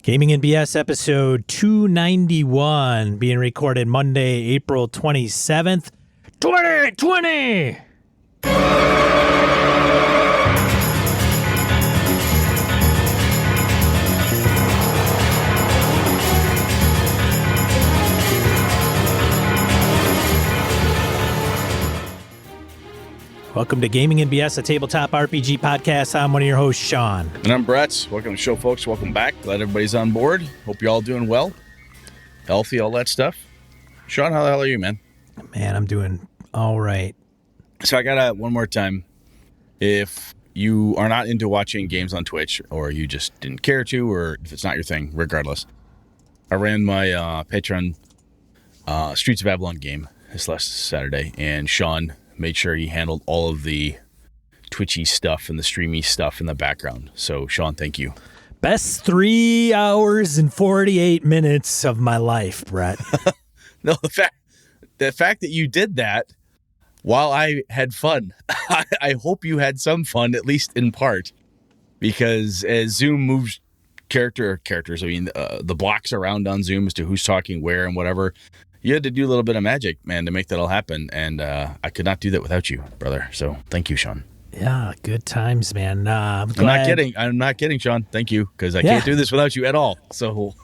Gaming and BS episode 291 being recorded Monday, April 27th, 2020. Welcome to Gaming and BS, a tabletop RPG podcast. I'm one of your hosts, Sean. And I'm Brett. Welcome to the show, folks. Welcome back. Glad everybody's on board. Hope you're all doing well, healthy, all that stuff. Sean, how the hell are you, man? Man, I'm doing all right. So I got one more time. If you are not into watching games on Twitch, or you just didn't care to, or if it's not your thing, regardless, I ran my Patreon Streets of Avalon game this last Saturday, and Sean made sure he handled all of the Twitchy stuff and the streamy stuff in the background. So, Sean, thank you. Best 3 hours and 48 minutes of my life, Brett. No, the fact that you did that while I had fun, I hope you had some fun, at least in part, because as Zoom moves characters, I mean, the blocks around on Zoom as to who's talking where and whatever, you had to do a little bit of magic, man, to make that all happen, and I could not do that without you, brother. So thank you, Sean. Yeah, good times, man. I'm not kidding, Sean. Thank you, because I can't do this without you at all. So,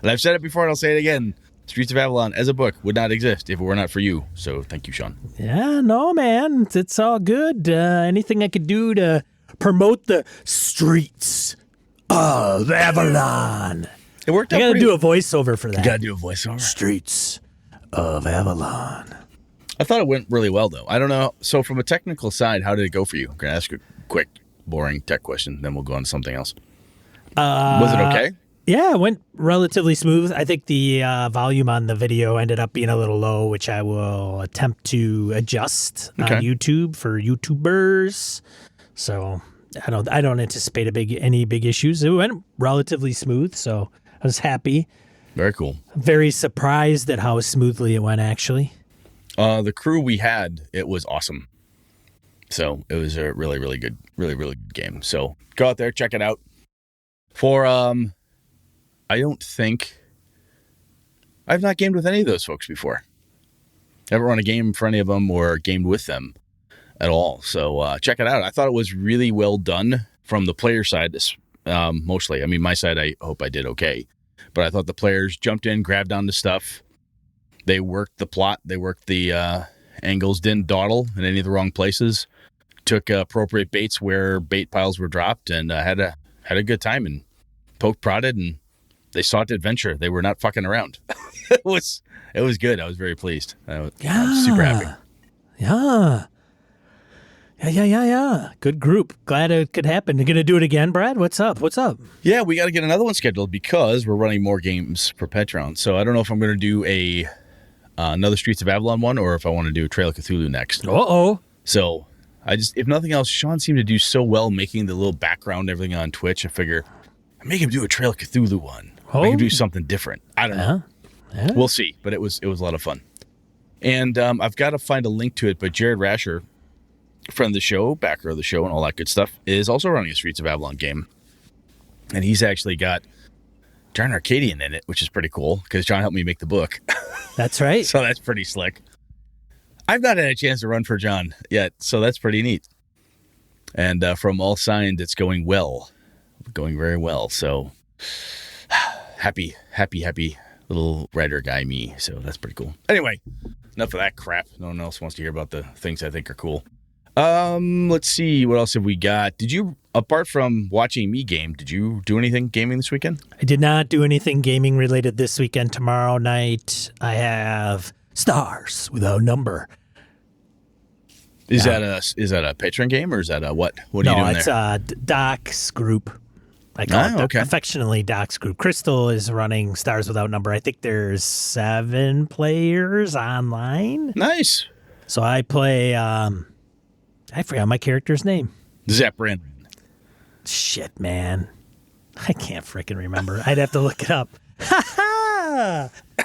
and I've said it before, and I'll say it again. Streets of Avalon as a book would not exist if it were not for you. So thank you, Sean. Yeah, no, man. It's all good. Anything I could do to promote the Streets of Avalon. It worked out. I gotta do a voiceover for that. You gotta do a voiceover. Streets of Avalon. I thought it went really well, though. I don't know. So from a technical side, how did it go for you? I'm gonna ask you a quick, boring tech question, then we'll go on to something else. Was it okay? Yeah, it went relatively smooth. I think the volume on the video ended up being a little low, which I will attempt to adjust on YouTube for YouTubers. So I don't anticipate any big issues. It went relatively smooth, so I was happy. Very cool. Very surprised at how smoothly it went, actually. The crew we had, it was awesome. So it was a really, really good game. So go out there, check it out. For, I don't think, I've not gamed with any of those folks before. Never run a game for any of them or gamed with them at all. So check it out. I thought it was really well done from the player side, mostly. I mean, my side, I hope I did okay. But I thought the players jumped in, grabbed onto stuff. They worked the plot. They worked the angles, didn't dawdle in any of the wrong places. Took appropriate baits where bait piles were dropped, and had a good time and poked, prodded, and they sought adventure. They were not fucking around. It was good. I was very pleased. I was super happy. Yeah. Good group. Glad it could happen. You're going to do it again, Brad? What's up? Yeah, we got to get another one scheduled because we're running more games for Patreon. So I don't know if I'm going to do another Streets of Avalon one or if I want to do Trail of Cthulhu next. Uh-oh. So if nothing else, Sean seemed to do so well making the little background and everything on Twitch. I figure I make him do a Trail of Cthulhu one. I can do something different. I don't know. Yeah. We'll see. But it was a lot of fun. And I've got to find a link to it, but Jared Rasher, friend of the show, backer of the show, and all that good stuff, is also running a Streets of Avalon game. And he's actually got John Arcadian in it, which is pretty cool, because John helped me make the book. That's right. So that's pretty slick. I've not had a chance to run for John yet, so that's pretty neat. And from all signs, it's going well. Going very well. So happy little writer guy me. So that's pretty cool. Anyway, enough of that crap. No one else wants to hear about the things I think are cool. Let's see. What else have we got? Did you, apart from watching me game, did you do anything gaming this weekend? I did not do anything gaming related this weekend. Tomorrow night, I have Stars Without Number. Is that a Patreon game or is that a what? What are you doing there? No, it's Doc's group. I call it affectionately Doc's group. Crystal is running Stars Without Number. I think there's 7 players online. Nice. So I play, I forgot my character's name. Zeprin. Shit, man. I can't freaking remember. I'd have to look it up.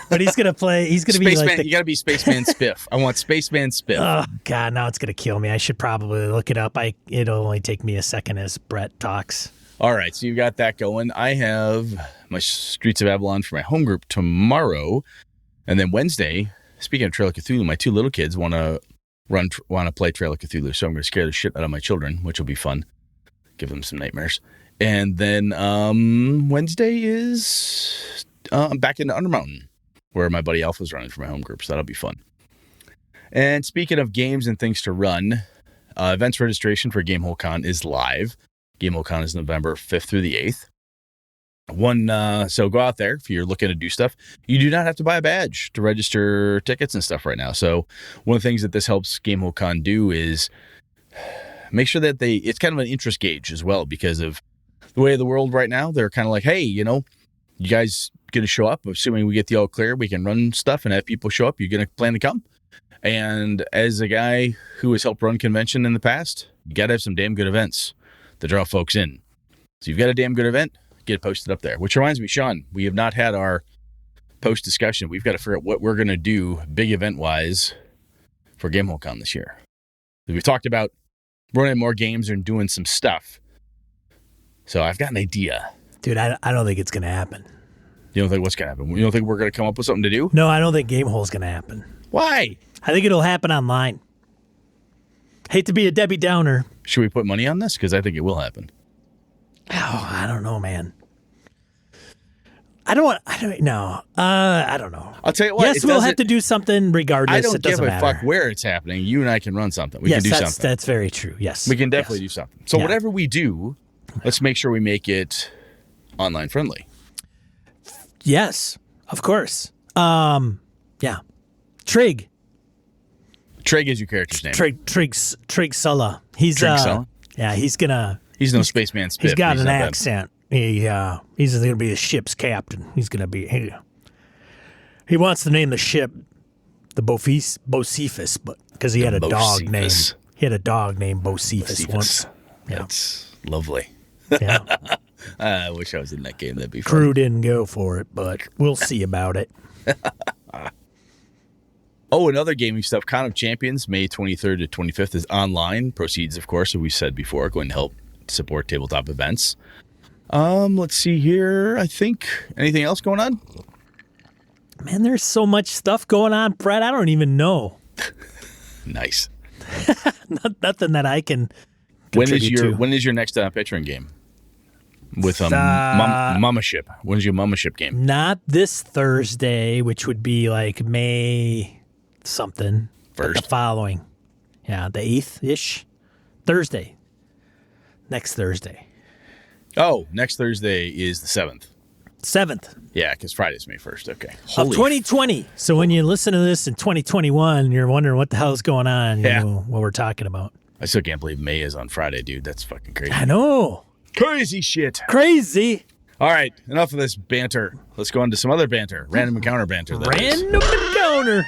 But he's going to play, he's going to be like you got to be Spaceman Spiff. I want Spaceman Spiff. Oh, God, now it's going to kill me. I should probably look it up. It'll only take me a second as Brett talks. All right, so you've got that going. I have my Streets of Avalon for my home group tomorrow, and then Wednesday. Speaking of Trail of Cthulhu, my two little kids want to play Trail of Cthulhu, so I'm going to scare the shit out of my children, which will be fun. Give them some nightmares. And then Wednesday is back into Undermountain, where my buddy Alpha's running for my home group, so that'll be fun. And speaking of games and things to run, events registration for Gamehole Con is live. Gamehole Con is November 5th through the 8th. So go out there if you're looking to do stuff. You do not have to buy a badge to register tickets and stuff right now. So one of the things that this helps Gamehole Con do is make sure that it's kind of an interest gauge as well, because of the way of the world right now. They're kind of like, hey, you guys going to show up? Assuming we get the all clear, we can run stuff and have people show up. You're going to plan to come? And as a guy who has helped run convention in the past, you got to have some damn good events to draw folks in. So you've got a damn good event, get it posted up there. Which reminds me, Sean, we have not had our post discussion. We've got to figure out what we're going to do big event wise for Gamehole Con this year. We've talked about running more games and doing some stuff. So I've got an idea. Dude, I don't think it's going to happen. You don't think what's going to happen? You don't think we're going to come up with something to do? No, I don't think Gamehole's going to happen. Why? I think it'll happen online. Hate to be a Debbie Downer. Should we put money on this? Because I think it will happen. Oh, I don't know, man. I don't know. I'll tell you what. Yes, we'll have to do something regardless. I don't it doesn't give a matter. fuck where it's happening. You and I can run something. We can do something. That's very true. Yes. We can definitely do something. So whatever we do, let's make sure we make it online friendly. Yes, of course. Yeah. Trig. Trig is your character's name. Trig Sulla. He's Trig Sulla? Yeah, he's no spaceman Spiff. He's got an accent. He's going to be the ship's captain. He's going to be he wants to name the ship the Bocephus, but because he had a dog named Bocephus once. Yeah. That's lovely. Yeah. I wish I was in that game. That'd be fun. Crew didn't go for it, but we'll see about it. Oh, another gaming stuff. Con of Champions, May 23rd to 25th is online. Proceeds, of course, as we said before, going to help support tabletop events. Let's see here. I think anything else going on? Man, there's so much stuff going on, Brett. I don't even know. Nice. Nothing that I can. When is your next Patreon game? With Mama Ship. When's your Mama Ship game? Not this Thursday, which would be like May something. First. The following. Yeah, the 8th-ish. Thursday. Next Thursday. Oh, next Thursday is the 7th. 7th. Yeah, because Friday's May 1st. Okay. Of 2020. So when you listen to this in 2021, you're wondering what the hell is going on, you know, what we're talking about. I still can't believe May is on Friday, dude. That's fucking crazy. I know. Crazy shit. Crazy. All right, enough of this banter. Let's go on to some other banter. Random encounter banter. Random encounter.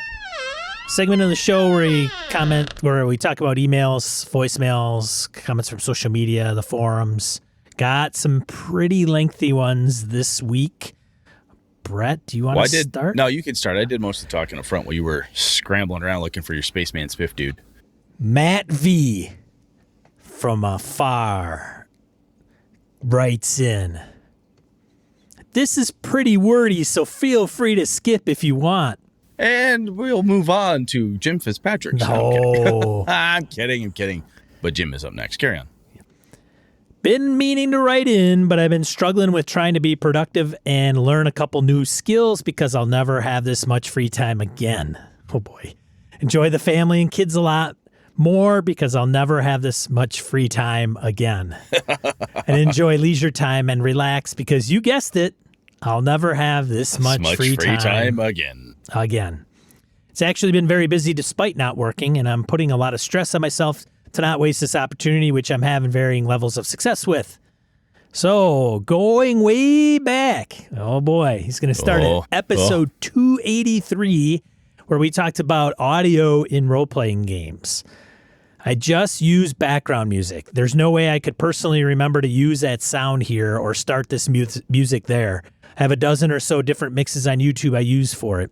Segment of the show where we talk about emails, voicemails, comments from social media, the forums. Got some pretty lengthy ones this week. Brett, do you want to start? No, you can start. I did most of the talking up front while you were scrambling around looking for your Spaceman Spiff dude. Matt V. from afar writes in, "This is pretty wordy, so feel free to skip if you want." And we'll move on to Jim Fitzpatrick. No. I'm kidding. But Jim is up next. Carry on. Been meaning to write in, but I've been struggling with trying to be productive and learn a couple new skills because I'll never have this much free time again. Oh boy. Enjoy the family and kids a lot more because I'll never have this much free time again. And enjoy leisure time and relax because you guessed it, I'll never have this much free time again. It's actually been very busy despite not working, and I'm putting a lot of stress on myself to not waste this opportunity, which I'm having varying levels of success with. So, going way back, oh boy, he's going to start at episode 283, where we talked about audio in role-playing games. I just use background music. There's no way I could personally remember to use that sound here or start this music there. I have a dozen or so different mixes on YouTube I use for it.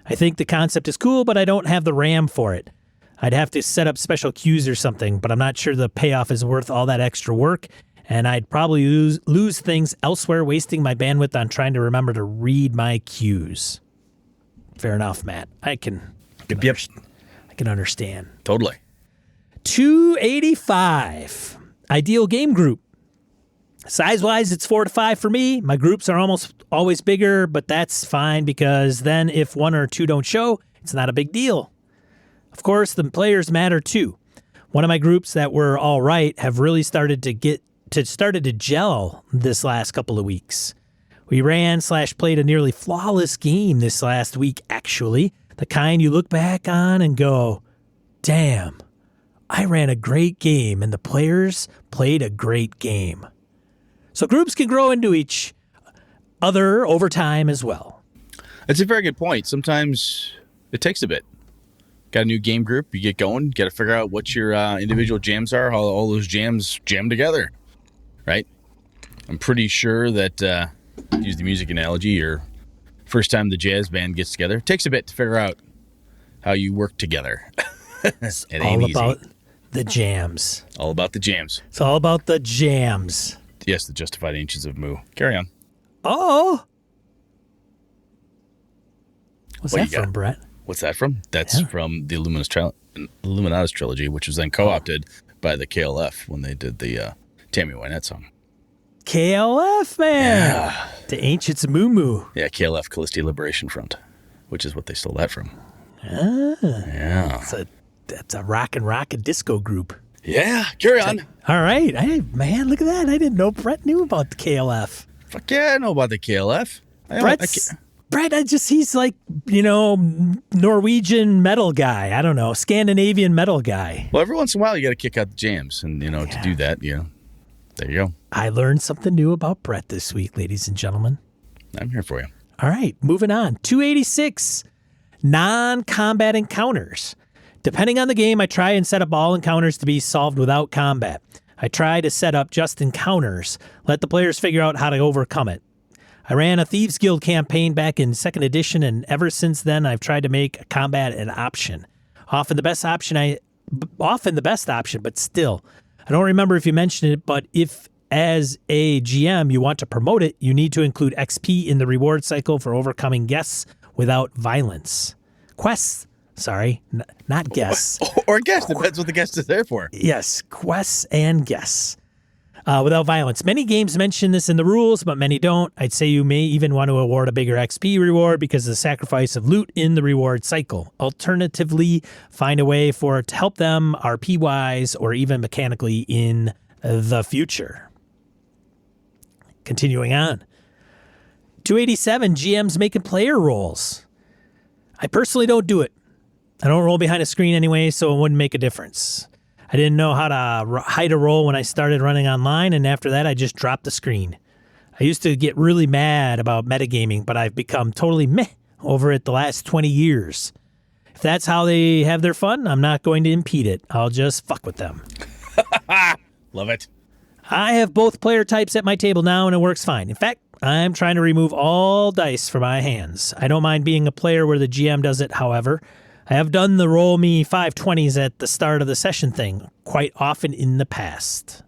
I think the concept is cool, but I don't have the RAM for it. I'd have to set up special cues or something, but I'm not sure the payoff is worth all that extra work, and I'd probably lose things elsewhere, wasting my bandwidth on trying to remember to read my cues. Fair enough, Matt. I can understand. Totally. 285. Ideal game group. Size-wise, it's 4 to 5 for me. My groups are almost always bigger, but that's fine because then if 1 or 2 don't show, it's not a big deal. Of course, the players matter too. One of my groups that were all right have really started to gel this last couple of weeks. We ran/played a nearly flawless game this last week, actually. The kind you look back on and go, damn, I ran a great game and the players played a great game. So groups can grow into each other over time as well. That's a very good point. Sometimes it takes a bit. Got a new game group, you get going, got to figure out what your individual jams are, how all those jams jam together, right? I'm pretty sure that, use the music analogy, your first time the jazz band gets together, it takes a bit to figure out how you work together. It's all about the jams. All about the jams. It's all about the jams. Yes, the justified ancients of Moo. Carry on. Oh! What's that from, Brett? What's that from? That's from the Illuminatus trilogy, which was then co-opted by the KLF when they did the Tammy Wynette song. KLF, man! Yeah. The Ancients of Moo Moo. Yeah, KLF, Callisti Liberation Front, which is what they stole that from. Ah. Yeah. That's a rock and disco group. Yeah, carry on. All right. Man, look at that. I didn't know Brett knew about the KLF. Fuck yeah, I know about the KLF. Brett, he's like, Norwegian metal guy. I don't know, Scandinavian metal guy. Well, every once in a while you got to kick out the jams. And, to do that, there you go. I learned something new about Brett this week, ladies and gentlemen. I'm here for you. All right, moving on. 286, non-combat encounters. Depending on the game, I try and set up all encounters to be solved without combat. I try to set up just encounters, let the players figure out how to overcome it. I ran a Thieves Guild campaign back in 2nd edition, and ever since then, I've tried to make combat an option. Often the best option, but still. I don't remember if you mentioned it, but if as a GM you want to promote it, you need to include XP in the reward cycle for overcoming guests without violence. Not guests. Or guests, depends what the guest is there for. Yes, quests and guests. Without violence. Many games mention this in the rules, but many don't. I'd say you may even want to award a bigger XP reward because of the sacrifice of loot in the reward cycle. Alternatively, find a way for it to help them RP-wise or even mechanically in the future. Continuing on. 287, GMs making player roles. I personally don't do it. I don't roll behind a screen anyway, so it wouldn't make a difference. I didn't know how to hide a roll when I started running online, and after that, I just dropped the screen. I used to get really mad about metagaming, but I've become totally meh over it the last 20 years. If that's how they have their fun, I'm not going to impede it. I'll just fuck with them. Love it. I have both player types at my table now, and it works fine. In fact, I'm trying to remove all dice from my hands. I don't mind being a player where the GM does it, however. I have done the roll me 520s at the start of the session thing quite often in the past.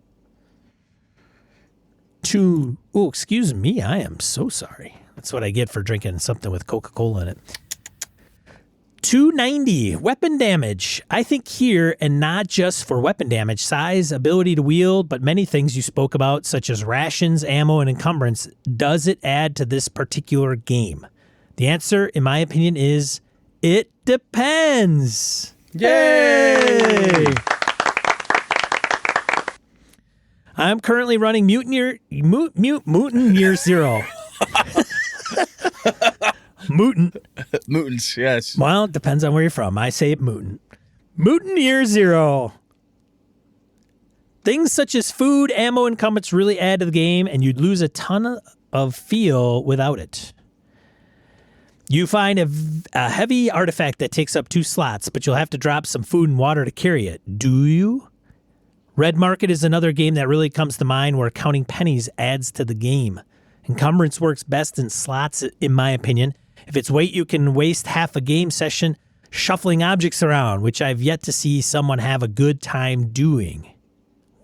Excuse me, I am so sorry. That's what I get for drinking something with Coca-Cola in it. 290, weapon damage. I think here, and not just for weapon damage, size, ability to wield, but many things you spoke about, such as rations, ammo, and encumbrance, does it add to this particular game? The answer, in my opinion, is it depends. Yay! I'm currently running Mutant Year Zero. Mutants, yes. Well, it depends on where you're from. I say it Mutant. Mutant Year Zero. Things such as food, ammo, and encumbrance really add to the game, and you'd lose a ton of feel without it. You find a heavy artifact that takes up 2 slots, but you'll have to drop some food and water to carry it. Do you? Red Market is another game that really comes to mind where counting pennies adds to the game. Encumbrance works best in slots, in my opinion. If it's weight, you can waste half a game session shuffling objects around, which I've yet to see someone have a good time doing.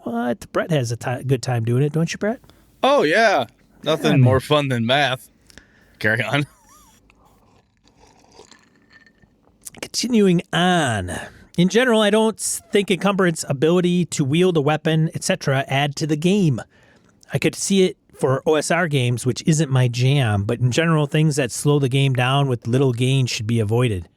What? Brett has a good time doing it, don't you, Brett? Oh, yeah. Nothing more fun than math. Carry on. Continuing on. In general, I don't think encumbrance, ability to wield a weapon, etc. add to the game. I could see it for OSR games, which isn't my jam, but in general, things that slow the game down with little gain should be avoided.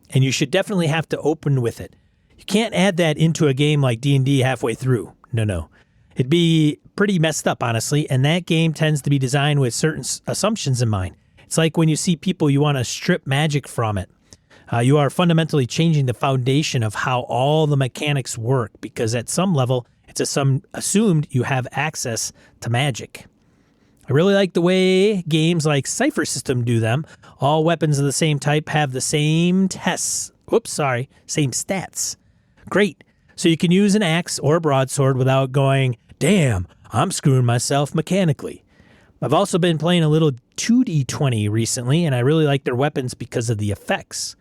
And you should definitely have to open with it. You can't add that into a game like D&D halfway through. No. It'd be pretty messed up, honestly, and that game tends to be designed with certain assumptions in mind. It's like when you see people, you want to strip magic from it. You are fundamentally changing the foundation of how all the mechanics work because at some level, it's assumed you have access to magic. I really like the way games like Cypher System do them. All weapons of the same type have the same same stats. Great. So you can use an axe or a broadsword without going, damn, I'm screwing myself mechanically. I've also been playing a little 2D20 recently, and I really like their weapons because of the effects.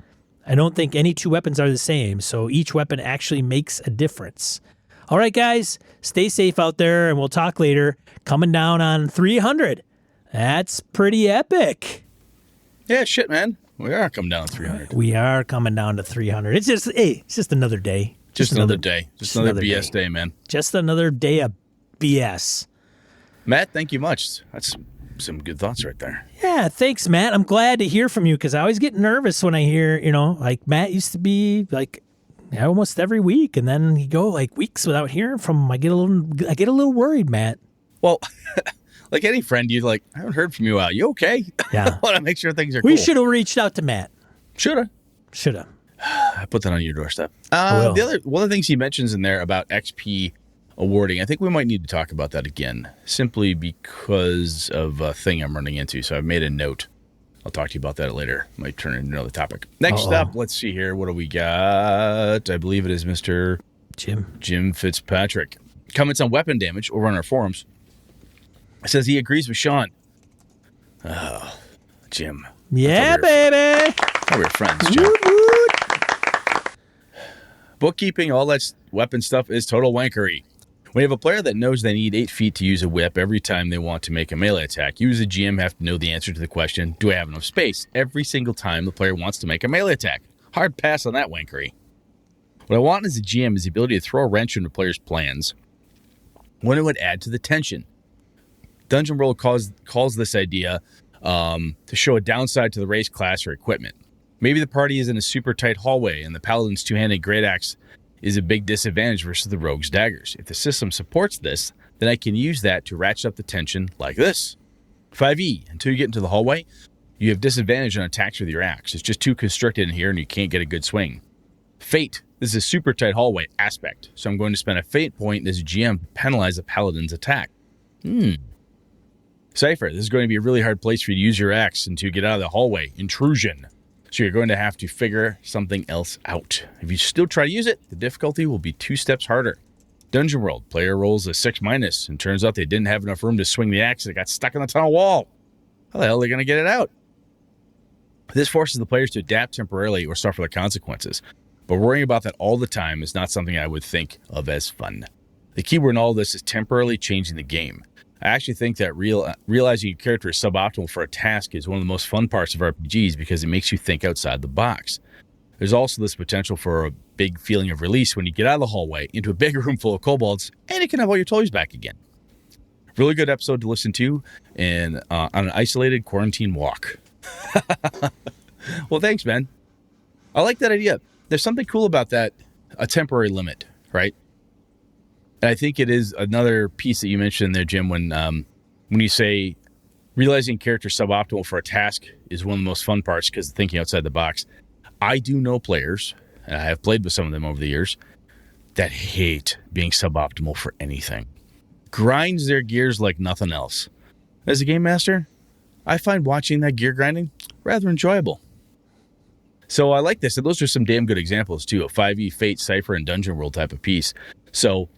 I don't think any two weapons are the same, so each weapon actually makes a difference. All right, guys, stay safe out there, and we'll talk later. Coming down on 300. That's pretty epic. Yeah, shit, man. We are coming down to 300. We are coming down to 300. It's just another day. Just another day. Just another BS day, man. Just another day of BS. Matt, thank you much. That's some good thoughts right there. Yeah, thanks, Matt. I'm glad to hear from you because I always get nervous when I hear, like Matt used to be like almost every week, and then you go like weeks without hearing from him. I get a little worried, Matt. Well, like any friend, you're like, I haven't heard from you in a while. You okay? Yeah. I want to make sure things are cool. We should have reached out to Matt. Shoulda. I put that on your doorstep. One of the things he mentions in there about XP awarding, I think we might need to talk about that again, simply because of a thing I'm running into. So I've made a note. I'll talk to you about that later. Might turn into another topic. Next up, let's see here. What do we got? I believe it is Mr. Jim Fitzpatrick. Comments on weapon damage over on our forums. It says he agrees with Sean. Oh, Jim. Yeah, baby. We were friends, Jim. Bookkeeping, all that weapon stuff is total wankery. When you have a player that knows they need 8 feet to use a whip every time they want to make a melee attack, you as a GM have to know the answer to the question, do I have enough space? Every single time the player wants to make a melee attack. Hard pass on that wankery. What I want as a GM is the ability to throw a wrench into players' plans when it would add to the tension. Dungeon World calls this idea to show a downside to the race class or equipment. Maybe the party is in a super tight hallway and the paladin's two-handed great axe is a big disadvantage versus the rogue's daggers. If the system supports this, then I can use that to ratchet up the tension like this. 5e, until you get into the hallway, you have disadvantage on attacks with your axe. It's just too constricted in here and you can't get a good swing. Fate, this is a super tight hallway aspect, so I'm going to spend a fate point as a GM to penalize the paladin's attack. Cypher, this is going to be a really hard place for you to use your axe and to get out of the hallway. Intrusion. So you're going to have to figure something else out. If you still try to use it, the difficulty will be 2 steps harder. Dungeon World, player rolls a 6-, and turns out they didn't have enough room to swing the axe and it got stuck in the tunnel wall. How the hell are they going to get it out? This forces the players to adapt temporarily or suffer the consequences. But worrying about that all the time is not something I would think of as fun. The keyword in all this is temporarily changing the game. I actually think that realizing your character is suboptimal for a task is one of the most fun parts of RPGs because it makes you think outside the box. There's also this potential for a big feeling of release when you get out of the hallway into a big room full of kobolds and you can have all your toys back again. Really good episode to listen to and on an isolated quarantine walk. Well, thanks, man. I like that idea. There's something cool about that, a temporary limit, right? And I think it is another piece that you mentioned there, Jim, when you say realizing character suboptimal for a task is one of the most fun parts because thinking outside the box. I do know players, and I have played with some of them over the years, that hate being suboptimal for anything. Grinds their gears like nothing else. As a game master, I find watching that gear grinding rather enjoyable. So I like this, and those are some damn good examples, too, of 5e, Fate, Cypher, and Dungeon World type of piece. So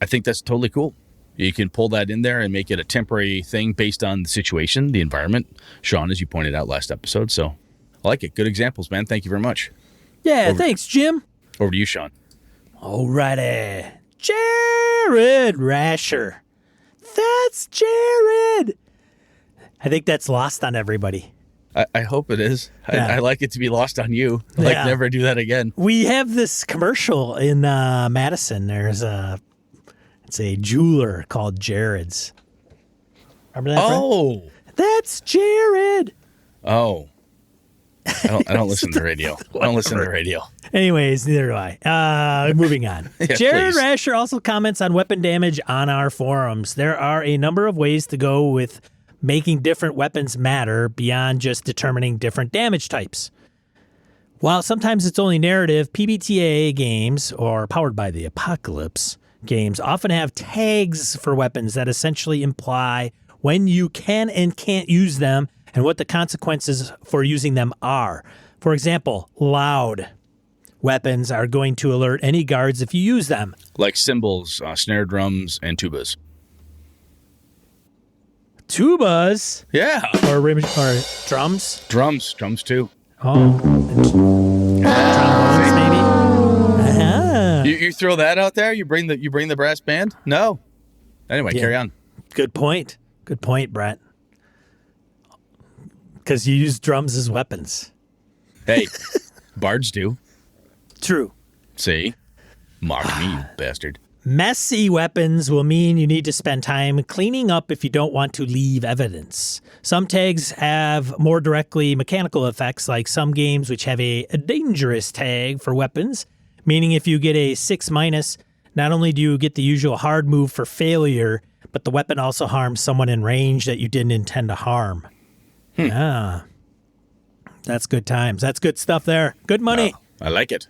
I think that's totally cool. You can pull that in there and make it a temporary thing based on the situation, the environment. Sean, as you pointed out last episode. So I like it. Good examples, man. Thank you very much. Yeah, thanks, Jim. Over to you, Sean. Alrighty. Jared Rasher. That's Jared. I think that's lost on everybody. I hope it is. Yeah. I like it to be lost on you. Like, never do that again. We have this commercial in Madison. It's a jeweler called Jared's. Remember that? Oh, Brent? That's Jared. Oh, I don't listen to radio. I don't listen to radio. Anyways, neither do I. Moving on. Yeah, Jared please. Rasher also comments on weapon damage on our forums. There are a number of ways to go with making different weapons matter beyond just determining different damage types. While sometimes it's only narrative, PBTA games, or Powered by the Apocalypse games, often have tags for weapons that essentially imply when you can and can't use them and what the consequences for using them are. For example, loud weapons are going to alert any guards if you use them. Like cymbals, snare drums, and tubas. Tubas? Yeah. Or drums? Drums too. Oh. Trombones, maybe? Uh-huh. You throw that out there? You bring the brass band? No. Anyway, carry on. Good point. Good point, Brett. Because you use drums as weapons. Hey, bards do. True. See? Mock me, you bastard. Messy weapons will mean you need to spend time cleaning up if you don't want to leave evidence. Some tags have more directly mechanical effects, like some games which have a dangerous tag for weapons, meaning if you get a 6-, not only do you get the usual hard move for failure, but the weapon also harms someone in range that you didn't intend to harm. Ah, that's good times. That's good stuff there. Good money. Oh, I like it.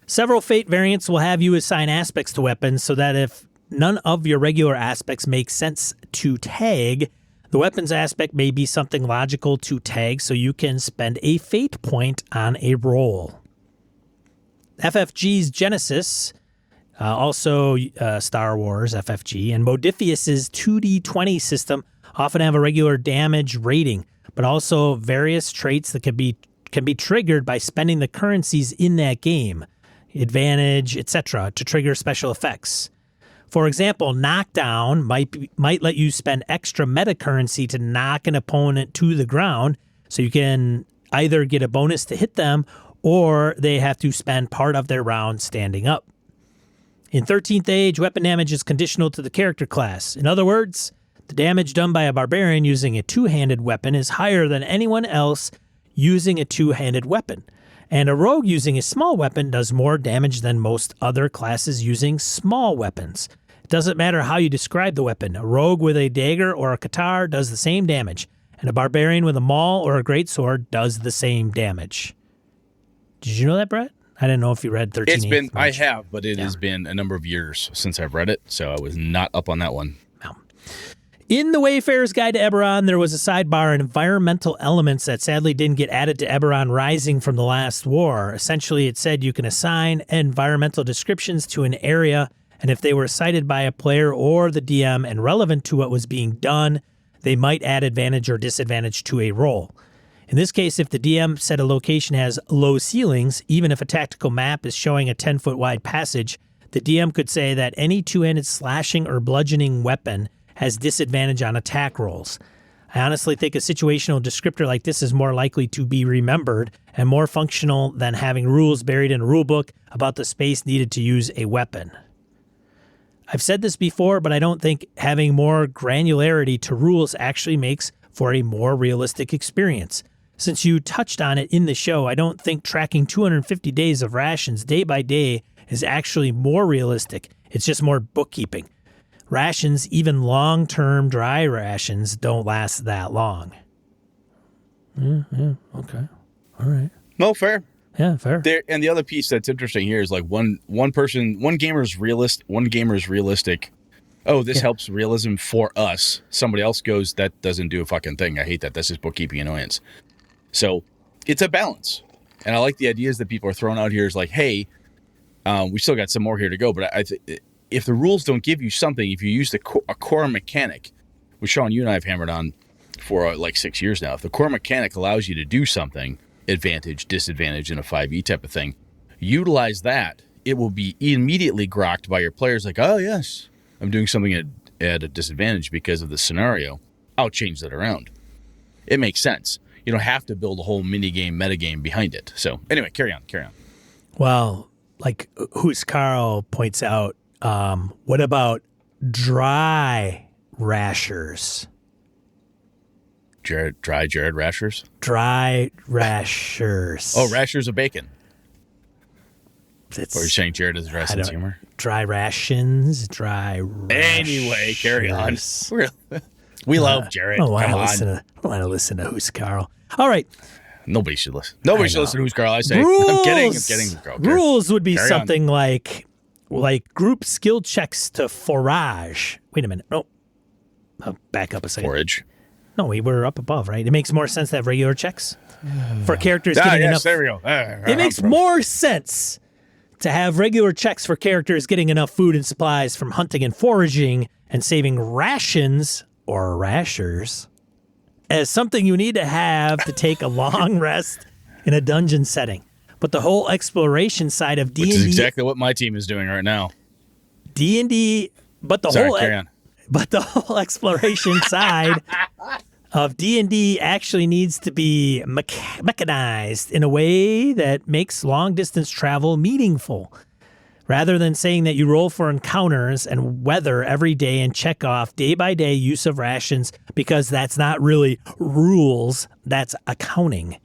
Several Fate variants will have you assign aspects to weapons so that if none of your regular aspects make sense to tag, the weapons aspect may be something logical to tag so you can spend a Fate point on a roll. FFG's Genesis, also Star Wars FFG, and Modifius's 2D20 system often have a regular damage rating, but also various traits that can be triggered by spending the currencies in that game, advantage, etc., to trigger special effects. For example, knockdown might let you spend extra meta currency to knock an opponent to the ground, so you can either get a bonus to hit them or they have to spend part of their round standing up. In 13th Age, weapon damage is conditional to the character class. In other words, the damage done by a barbarian using a two-handed weapon is higher than anyone else using a two-handed weapon. And a rogue using a small weapon does more damage than most other classes using small weapons. It doesn't matter how you describe the weapon. A rogue with a dagger or a katar does the same damage, and a barbarian with a maul or a greatsword does the same damage. Did you know that, Brett? I didn't know if you read 13. I have, but it has been a number of years since I've read it, so I was not up on that one. No. In the Wayfarer's Guide to Eberron, there was a sidebar on environmental elements that sadly didn't get added to Eberron Rising from the last war. Essentially, it said you can assign environmental descriptions to an area, and if they were cited by a player or the DM and relevant to what was being done, they might add advantage or disadvantage to a roll. In this case, if the DM said a location has low ceilings, even if a tactical map is showing a 10-foot wide passage, the DM could say that any two-handed slashing or bludgeoning weapon has disadvantage on attack rolls. I honestly think a situational descriptor like this is more likely to be remembered and more functional than having rules buried in a rulebook about the space needed to use a weapon. I've said this before, but I don't think having more granularity to rules actually makes for a more realistic experience. Since you touched on it in the show, I don't think tracking 250 days of rations day by day is actually more realistic. It's just more bookkeeping. Rations, even long-term dry rations, don't last that long. Okay. All right. No, fair. Yeah, fair. And the other piece that's interesting here is like one gamer's realistic. Oh, this helps realism for us. Somebody else goes, that doesn't do a fucking thing. I hate that. That's just bookkeeping annoyance. So it's a balance. And I like the ideas that people are throwing out here is like, hey, we still got some more here to go. But if the rules don't give you something, if you use a core mechanic, which Sean, you and I have hammered on for like 6 years now, if the core mechanic allows you to do something, advantage, disadvantage in a 5e type of thing, utilize that it will be immediately grokked by your players like, oh, yes, I'm doing something at a disadvantage because of the scenario. I'll change that around. It makes sense. You don't have to build a whole minigame, metagame behind it. So anyway, carry on. Well, like Who's Carl points out, what about dry rashers? Jared rashers? Dry rashers. Oh, rashers of bacon. Or you're saying Jared has dry sense of humor? Dry rations, dry rashers. Anyway, carry on. We love Jared. Come on. I don't want to listen to Who's Carl. All right. Nobody should listen. Nobody should listen to Who's Carl. I say, rules, I'm kidding. Girl, rules would be something like group skill checks to forage. Wait a minute. Oh, I'll back up a second. Forage. No, we were up above, right? It makes more sense to have regular checks for characters getting enough. There we go. It makes more sense to have regular checks for characters getting enough food and supplies from hunting and foraging and saving rations or rashers as something you need to have to take a long rest in a dungeon setting. But the whole exploration side of D&D... Which is exactly what my team is doing right now. D&D... But the whole exploration side of D&D actually needs to be mechanized in a way that makes long-distance travel meaningful. Rather than saying that you roll for encounters and weather every day and check off day-by-day use of rations, because that's not really rules, that's accounting.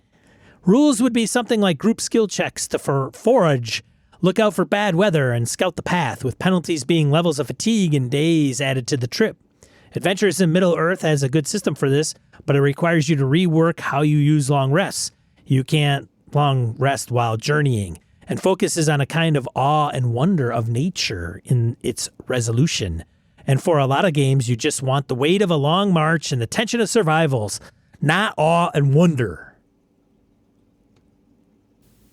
Rules would be something like group skill checks to forage, look out for bad weather, and scout the path, with penalties being levels of fatigue and days added to the trip. Adventures in Middle-earth has a good system for this, but it requires you to rework how you use long rests. You can't long rest while journeying, and focuses on a kind of awe and wonder of nature in its resolution. And for a lot of games, you just want the weight of a long march and the tension of survivals, not awe and wonder.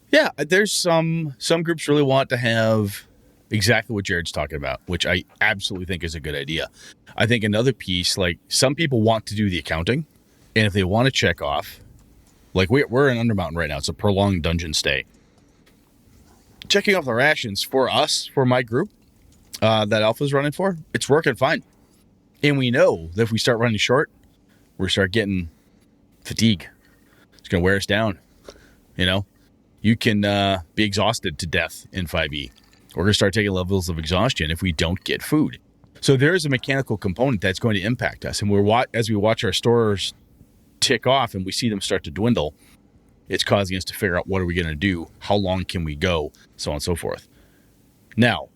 Yeah, there's some groups really want to have exactly what Jared's talking about, which I absolutely think is a good idea. I think another piece, like some people want to do the accounting, and if they want to check off, like we're in Undermountain right now, it's a prolonged dungeon stay. Checking off the rations for us, for my group that Alpha's running for, it's working fine. And we know that if we start running short, we start getting fatigue. It's going to wear us down. You know, you can be exhausted to death in 5e. We're going to start taking levels of exhaustion if we don't get food. So there is a mechanical component that's going to impact us. And as we watch our stores tick off and we see them start to dwindle, it's causing us to figure out what are we going to do, how long can we go, so on and so forth. Now,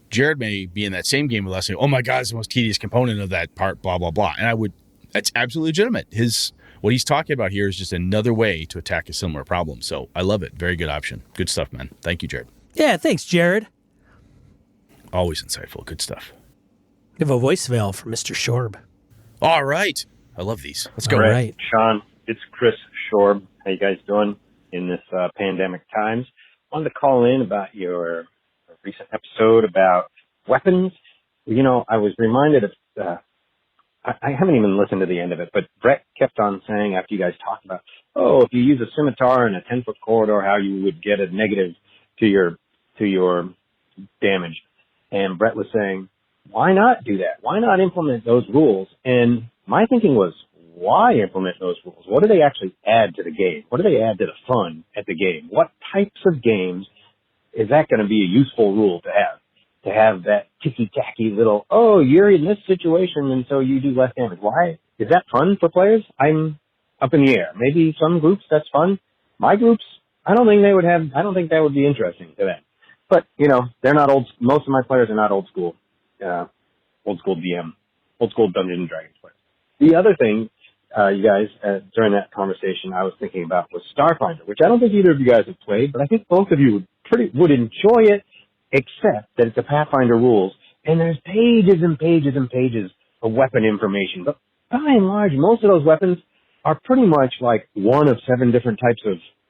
Jared may be in that same game with us saying, oh my God, it's the most tedious component of that part, blah, blah, blah. And that's absolutely legitimate. What he's talking about here is just another way to attack a similar problem. So I love it. Very good option. Good stuff, man. Thank you, Jared. Yeah, thanks, Jared. Always insightful. Good stuff. We have a voicemail from Mr. Shorb. All right. I love these. Let's go. All right. Sean, it's Chris Shorb. How you guys doing in this pandemic times? Wanted to call in about your recent episode about weapons. You know, I was reminded of, I haven't even listened to the end of it, but Brett kept on saying after you guys talked about, if you use a scimitar in a 10-foot corridor, how you would get a negative to your damage. And Brett was saying, why not do that? Why not implement those rules? And my thinking was, why implement those rules? What do they actually add to the game? What do they add to the fun at the game? What types of games is that going to be a useful rule to have? To have that ticky-tacky little, you're in this situation and so you do less damage. Why? Is that fun for players? I'm up in the air. Maybe some groups that's fun. My groups, I don't think that would be interesting to them. But, you know, they're not old. Most of my players are not old school DM, old school Dungeons and Dragons players. The other thing, you guys, during that conversation I was thinking about was Starfinder, which I don't think either of you guys have played, but I think both of you would enjoy it, except that it's a Pathfinder rules, and there's pages and pages and pages of weapon information. But by and large, most of those weapons are pretty much like one of 7 different types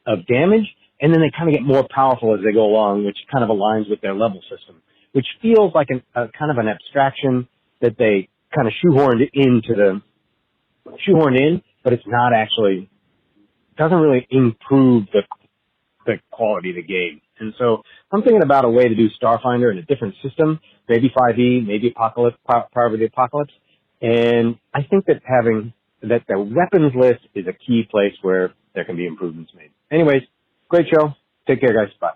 of damage, and then they kind of get more powerful as they go along, which kind of aligns with their level system, which feels like a kind of an abstraction that they kind of shoehorned in, but it's not actually, doesn't really improve the quality of the game. And so I'm thinking about a way to do Starfinder in a different system, maybe 5e, maybe Apocalypse, Power of the Apocalypse. And I think that that the weapons list is a key place where there can be improvements made. Anyways, great show. Take care, guys. Bye.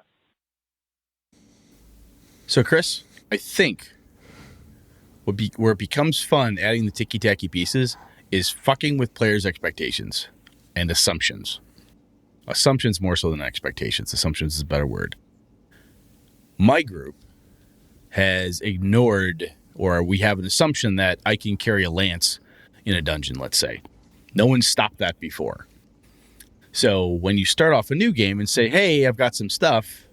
So, Chris, I think where it becomes fun adding the ticky-tacky pieces is fucking with players' expectations and assumptions. Assumptions more so than expectations. Assumptions is a better word. My group has ignored, or we have an assumption that I can carry a lance in a dungeon, let's say. No one stopped that before. So when you start off a new game and say, hey, I've got some stuff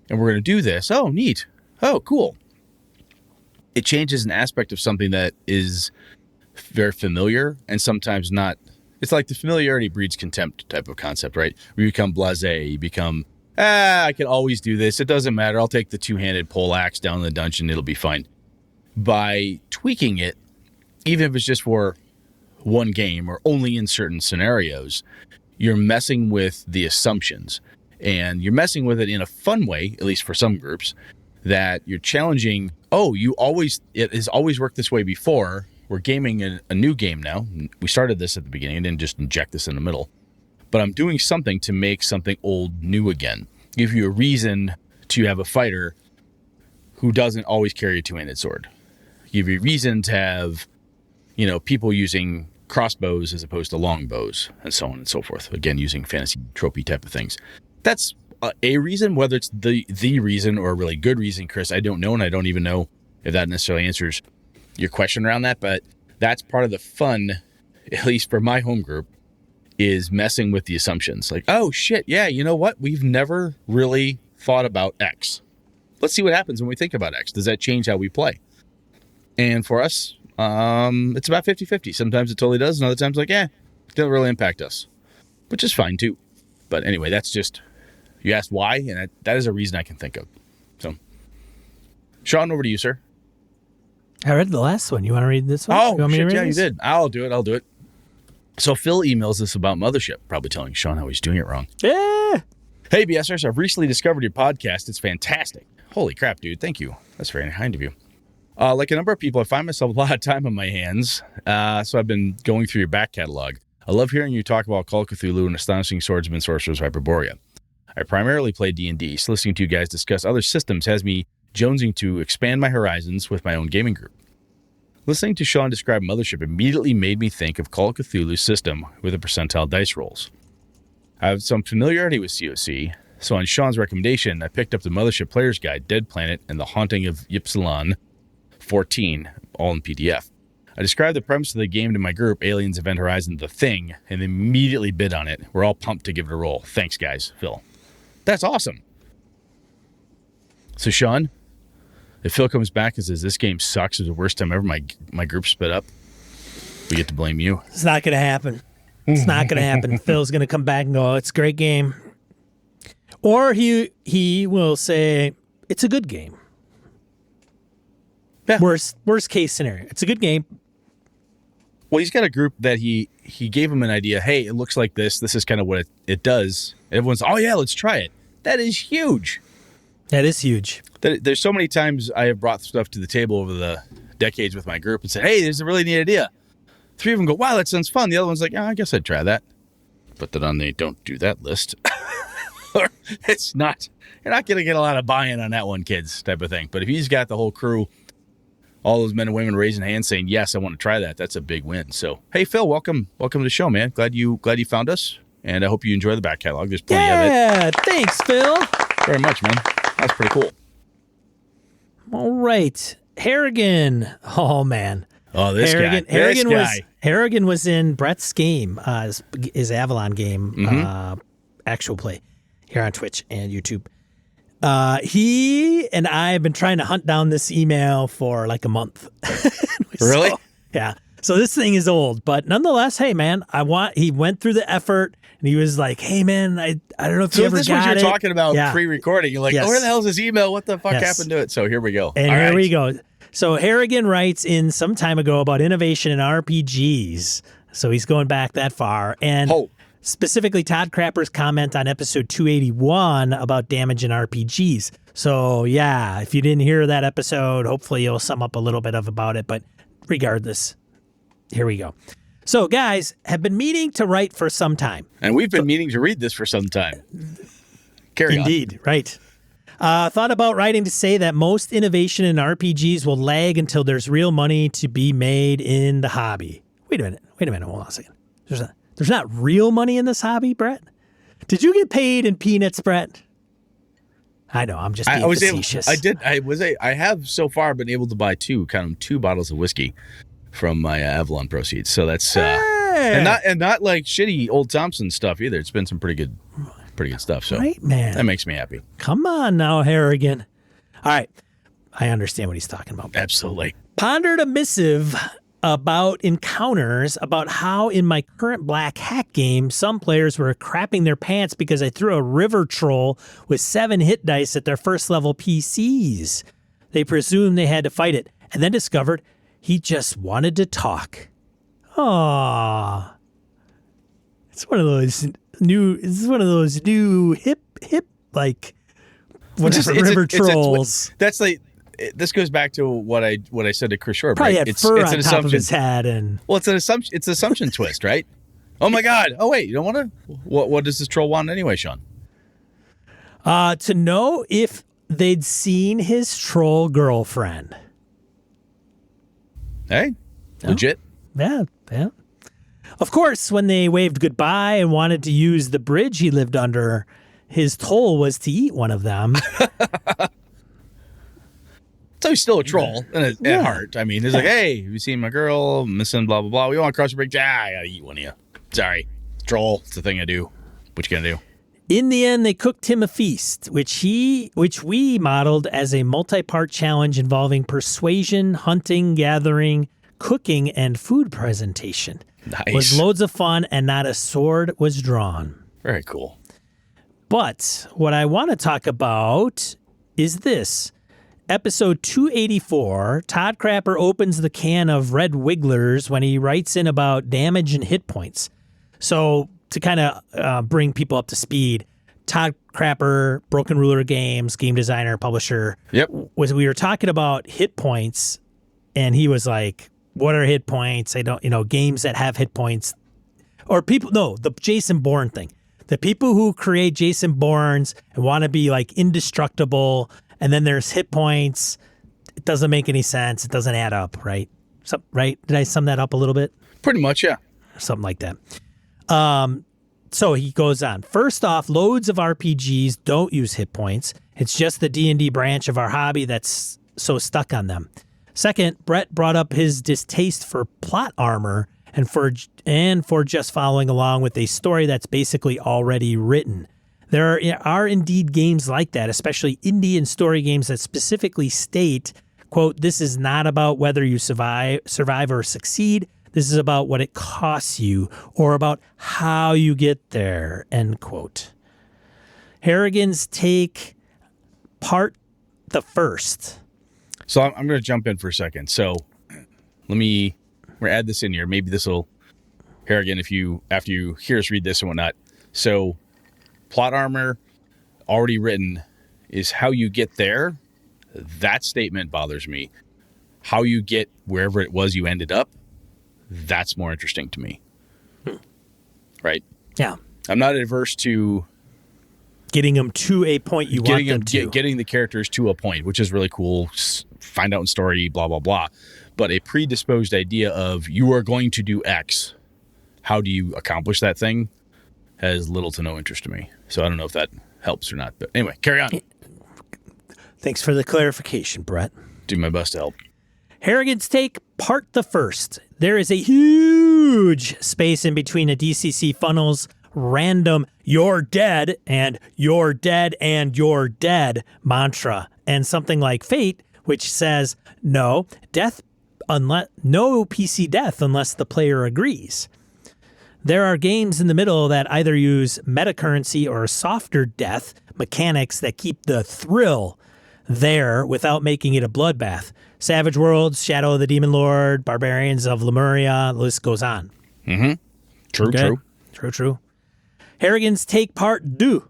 and we're going to do this. Oh, neat. Oh, cool. It changes an aspect of something that is very familiar and sometimes not. It's like the familiarity breeds contempt type of concept, right? We become blasé. You become, I can always do this. It doesn't matter. I'll take the two-handed pole axe down in the dungeon. It'll be fine. By tweaking it, even if it's just for one game or only in certain scenarios, you're messing with the assumptions. And you're messing with it in a fun way, at least for some groups, that you're challenging, it has always worked this way before. We're gaming a new game now. We started this at the beginning and didn't just inject this in the middle. But I'm doing something to make something old new again. Give you a reason to have a fighter who doesn't always carry a two-handed sword. Give you a reason to have, people using crossbows as opposed to longbows and so on and so forth. Again, using fantasy tropey type of things. That's a reason. Whether it's the reason or a really good reason, Chris, I don't know, and I don't even know if that necessarily answers your question around that, but that's part of the fun, at least for my home group, is messing with the assumptions. Like, oh shit, yeah, you know what? We've never really thought about X. Let's see what happens when we think about X. Does that change how we play? And for us, it's about 50-50. Sometimes it totally does, and other times it doesn't really impact us, which is fine too. But anyway, that's just, you asked why, and that is a reason I can think of. So, Sean, over to you, sir. I read the last one. You want to read this one? Oh, shit, yeah, you did. I'll do it. So Phil emails us about Mothership, probably telling Sean how he's doing it wrong. Yeah. Hey, BSers, I've recently discovered your podcast. It's fantastic. Holy crap, dude. Thank you. That's very kind of you. Like a number of people, I find myself a lot of time on my hands, so I've been going through your back catalog. I love hearing you talk about Call of Cthulhu and Astonishing Swordsman Sorcerers of Hyperborea. I primarily play D&D, so listening to you guys discuss other systems has me jonesing to expand my horizons with my own gaming group. Listening to Sean describe Mothership immediately made me think of Call of Cthulhu's system with the percentile dice rolls. I have some familiarity with COC, so on Sean's recommendation, I picked up the Mothership Player's Guide, Dead Planet, and The Haunting of Ypsilon 14, all in PDF. I described the premise of the game to my group, Aliens Event Horizon The Thing, and they immediately bid on it. We're all pumped to give it a roll. Thanks, guys. Phil. That's awesome. So, Sean, if Phil comes back and says, this game sucks, it was the worst time ever, my group split up, we get to blame you. It's not going to happen. It's not going to happen. Phil's going to come back and go, oh, it's a great game. Or he will say, it's a good game. Yeah. Worst case scenario. It's a good game. Well, he's got a group that he gave him an idea. Hey, it looks like this. This is kind of what it does. Everyone's, oh, yeah, let's try it. That is huge. That is huge. There's so many times I have brought stuff to the table over the decades with my group and said, hey, there's a really neat idea. 3 of them go, wow, that sounds fun. The other one's like, I guess I'd try that. Put that on the don't do that list. It's not, you're not going to get a lot of buy-in on that one, kids, type of thing. But if he's got the whole crew, all those men and women raising hands saying, yes, I want to try that, that's a big win. So, hey, Phil, welcome to the show, man. Glad you found us, and I hope you enjoy the back catalog. There's plenty of it. Yeah, thanks, Phil. Very much, man. That's pretty cool. All right. Harrigan. Oh, man. Oh, this guy. Harrigan was in Brett's game, his Avalon game, actual play here on Twitch and YouTube. He and I have been trying to hunt down this email for like a month. Really? Yeah. So this thing is old, but nonetheless, hey man, he went through the effort and he was like, hey man, I don't know if you ever got it. So this was you're talking about pre-recording. You're like, yes. Oh, where the hell is this email? What the fuck happened to it? So here we go. And all here we go. So Harrigan writes in some time ago about innovation in RPGs. So he's going back that far. And specifically Todd Crapper's comment on episode 281 about damage in RPGs. So yeah, if you didn't hear that episode, hopefully you'll sum up a little bit about it. But regardless, here we go. So guys, have been meaning to write for some time. And we've been meaning to read this for some time. Carry on. Indeed, right. Thought about writing to say that most innovation in RPGs will lag until there's real money to be made in the hobby. Wait a minute, hold on a second. There's not real money in this hobby, Brett? Did you get paid in peanuts, Brett? I know, I'm just being facetious. I have so far been able to buy two bottles of whiskey from my Avalon proceeds. So that's and not like shitty old Thompson stuff either. It's been some pretty good stuff. So right, man. That makes me happy. Come on now, Harrigan. All right. I understand what he's talking about. Absolutely. Pondered a missive about encounters about how in my current Black Hat game, some players were crapping their pants because I threw a river troll with 7 hit dice at their first level PCs. They presumed they had to fight it and then discovered he just wanted to talk. Aww. It's one of those new hip like whatever river trolls. That's like this goes back to what I said to Chris Shore. Probably right? had fur on top of his head, and it's an assumption. It's an assumption twist, right? Oh my God! Oh wait, you don't want to? What does this troll want anyway, Sean? To know if they'd seen his troll girlfriend. Hey, legit. Yeah. Of course, when they waved goodbye and wanted to use the bridge he lived under, his toll was to eat one of them. So he's still a troll at heart. I mean, he's like, hey, have you seen my girl? Missing blah, blah, blah. We want to cross the bridge. I got to eat one of you. Sorry. Troll. It's the thing I do. What you going to do? In the end, they cooked him a feast, which we modeled as a multi-part challenge involving persuasion, hunting, gathering, cooking, and food presentation. Nice. It was loads of fun, and not a sword was drawn. Very cool. But what I want to talk about is this. Episode 284, Todd Crapper opens the can of Red Wigglers when he writes in about damage and hit points. So to kind of bring people up to speed, Todd Crapper, Broken Ruler Games, game designer, publisher, we were talking about hit points, and he was like, what are hit points? I don't, games that have hit points. Or the Jason Bourne thing. The people who create Jason Bournes and want to be like indestructible, and then there's hit points. It doesn't make any sense. It doesn't add up, right? Right? Did I sum that up a little bit? Pretty much, yeah. Something like that. So he goes on. First off, loads of RPGs don't use hit points. It's just the D&D branch of our hobby that's so stuck on them. Second, Brett brought up his distaste for plot armor and for just following along with a story that's basically already written. There are indeed games like that, especially indie and story games that specifically state, quote, this is not about whether you survive or succeed. This is about what it costs you or about how you get there, end quote. Harrigan's take, part the first. So I'm going to jump in for a second. So we're going to add this in here. Maybe this will, Harrigan, after you hear us read this and whatnot. So plot armor, already written, is how you get there. That statement bothers me. How you get wherever it was you ended up, that's more interesting to me. Right? Yeah. I'm not adverse to getting them to a point you want them to. Getting the characters to a point, which is really cool. Find out in story, blah, blah, blah. But a predisposed idea of you are going to do X, how do you accomplish that thing, has little to no interest to me. So I don't know if that helps or not. But anyway, carry on. Thanks for the clarification, Brett. Do my best to help. Harrigan's take, part the first. There is a huge space in between a DCC funnel's random "you're dead" and "you're dead" and "you're dead" mantra, and something like Fate, which says no PC death unless the player agrees. There are games in the middle that either use metacurrency or softer death mechanics that keep the thrill there without making it a bloodbath. Savage Worlds, Shadow of the Demon Lord, Barbarians of Lemuria, the list goes on. Mm-hmm. True. Harrigan's Take Part 2.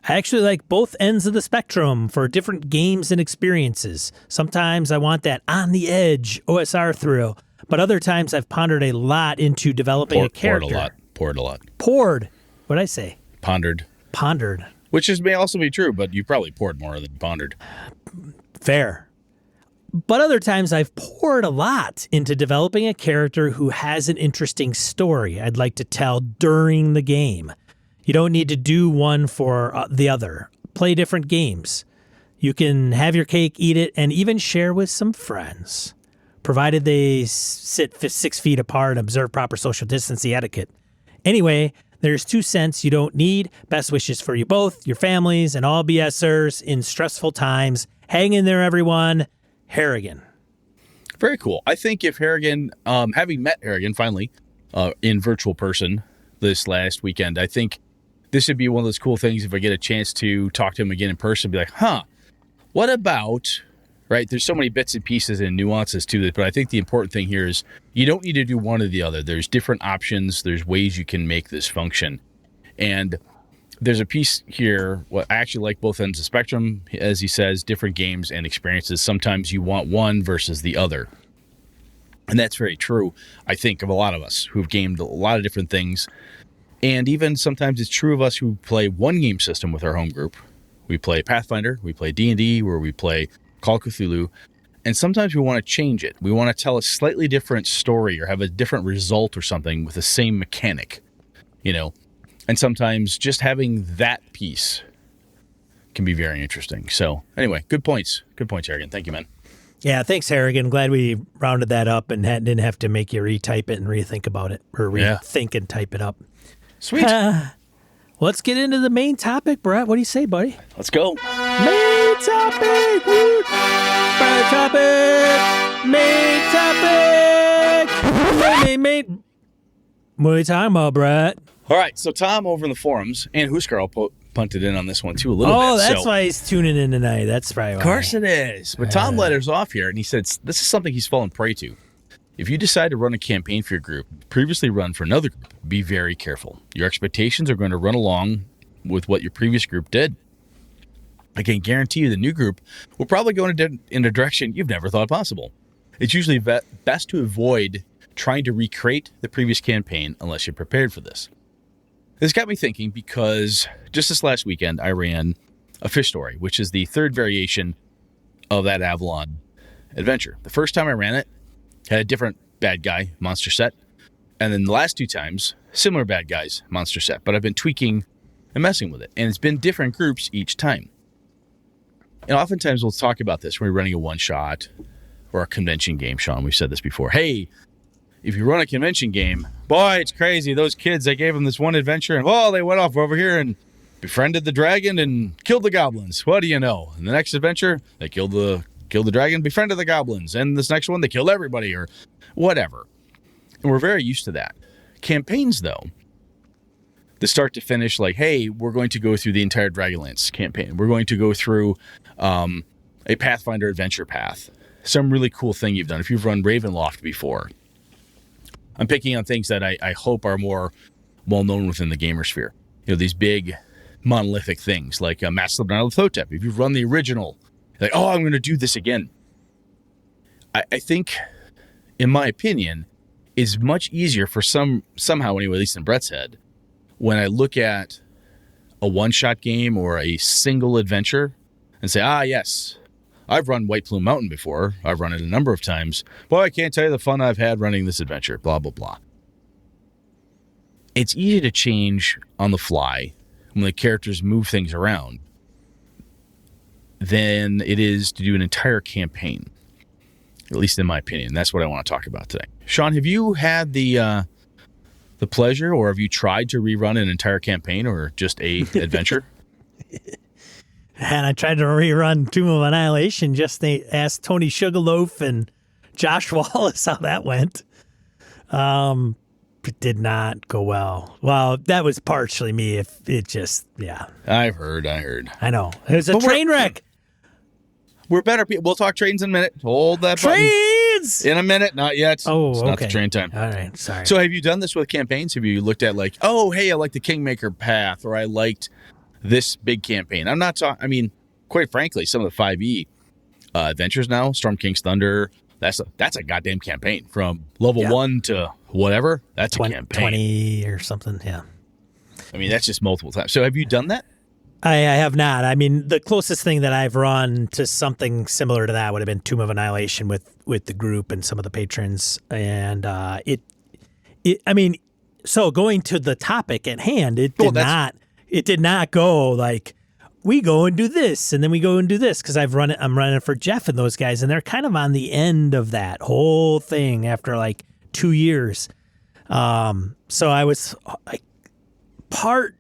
I actually like both ends of the spectrum for different games and experiences. Sometimes I want that on-the-edge OSR thrill, but other times I've pondered a lot into developing a character. Poured a lot. Poured. What'd I say? Pondered. Which may also be true, but you probably poured more than pondered. Fair. But other times I've poured a lot into developing a character who has an interesting story I'd like to tell during the game. You don't need to do one for the other. Play different games. You can have your cake, eat it, and even share with some friends, provided they sit 6 feet apart and observe proper social distancing etiquette. Anyway, there's 2 cents you don't need. Best wishes for you both, your families, and all BSers in stressful times. Hang in there, everyone. Harrigan. Very cool. I think if Harrigan, having met Harrigan finally in virtual person this last weekend, I think this would be one of those cool things if I get a chance to talk to him again in person, be like, what about, right? There's so many bits and pieces and nuances to this, but I think the important thing here is you don't need to do one or the other. There's different options. There's ways you can make this function. And there's a piece here, I actually like both ends of the spectrum, as he says, different games and experiences. Sometimes you want one versus the other. And that's very true, I think, of a lot of us who've gamed a lot of different things. And even sometimes it's true of us who play one game system with our home group. We play Pathfinder, we play D&D, where we play Call of Cthulhu, and sometimes we want to change it. We want to tell a slightly different story or have a different result or something with the same mechanic, and sometimes just having that piece can be very interesting. So anyway, good points, Harrigan. Thank you, man. Yeah, thanks, Harrigan. Glad we rounded that up and didn't have to make you retype it and rethink about it, or rethink and type it up. Sweet. Let's get into the main topic, Brett. What do you say, buddy? Let's go. Main topic. Woo. Main topic. Main. What are you talking about, Brett? All right. So Tom over in the forums, and Husker punted in on this one too a little bit. Oh, that's why he's tuning in tonight. That's probably why. Of course it is. But Tom let us off here, and he said this is something he's fallen prey to. If you decide to run a campaign for your group, previously run for another group, be very careful. Your expectations are going to run along with what your previous group did. I can guarantee you the new group will probably go in a direction you've never thought possible. It's usually best to avoid trying to recreate the previous campaign unless you're prepared for this. This got me thinking because just this last weekend, I ran a Fish Story, which is the third variation of that Avalon adventure. The first time I ran it, had a different bad guy monster set. And then the last 2 times, similar bad guys monster set. But I've been tweaking and messing with it. And it's been different groups each time. And oftentimes we'll talk about this when we're running a one-shot or a convention game, Sean. We've said this before. Hey, if you run a convention game, boy, it's crazy. Those kids, I gave them this one adventure, and they went off over here and befriended the dragon and killed the goblins. What do you know? And the next adventure, they killed the dragon, befriended the goblins. And this next one, they killed everybody or whatever. And we're very used to that. Campaigns, though, the start to finish, like, hey, we're going to go through the entire Dragonlance campaign. We're going to go through a Pathfinder adventure path. Some really cool thing you've done. If you've run Ravenloft before, I'm picking on things that I hope are more well-known within the gamer sphere. These big monolithic things like Masks of Nyarlathotep. If you've run the original, like, I'm going to do this again. I think, in my opinion, is much easier for somehow anyway, at least in Brett's head, when I look at a one-shot game or a single adventure and say, yes, I've run White Plume Mountain before. I've run it a number of times. Boy, I can't tell you the fun I've had running this adventure, blah, blah, blah. It's easy to change on the fly when the characters move things around than it is to do an entire campaign, at least in my opinion. That's what I want to talk about today. Sean, have you had the pleasure, or have you tried to rerun an entire campaign or just a adventure? And I tried to rerun Tomb of Annihilation. Just asked Tony Sugarloaf and Josh Wallace how that went. It did not go well. Well, that was partially me. I've heard. I know. It was a train wreck. We're better people. We'll talk trains in a minute. Hold that button. kids? In a minute, not yet. Oh, it's okay. not the train time. All right, sorry. So have you done this with campaigns? Have you looked at like, oh, hey, I like the Kingmaker path, or I liked this big campaign? I'm not talking, I mean, quite frankly, some of the 5e adventures now, Storm King's Thunder, that's a goddamn campaign from level 1 to whatever. That's a campaign. 20 or something, yeah. I mean, that's just multiple times. So have you done that? I have not. I mean, the closest thing that I've run to something similar to that would have been Tomb of Annihilation with the group and some of the patrons. And I mean, so going to the topic at hand, it did not go like, we go and do this, and then we go and do this, because I'm running for Jeff and those guys, and they're kind of on the end of that whole thing after like 2 years. So I was like, part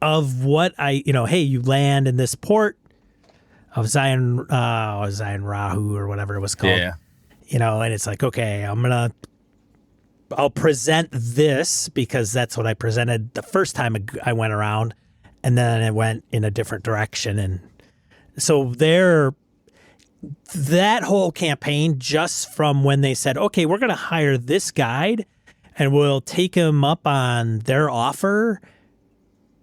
of what hey, you land in this port of Zion Rahu or whatever it was called. Yeah. And it's like, okay, I'll present this because that's what I presented the first time I went around, and then it went in a different direction. And so that whole campaign, just from when they said, okay, we're going to hire this guide and we'll take him up on their offer,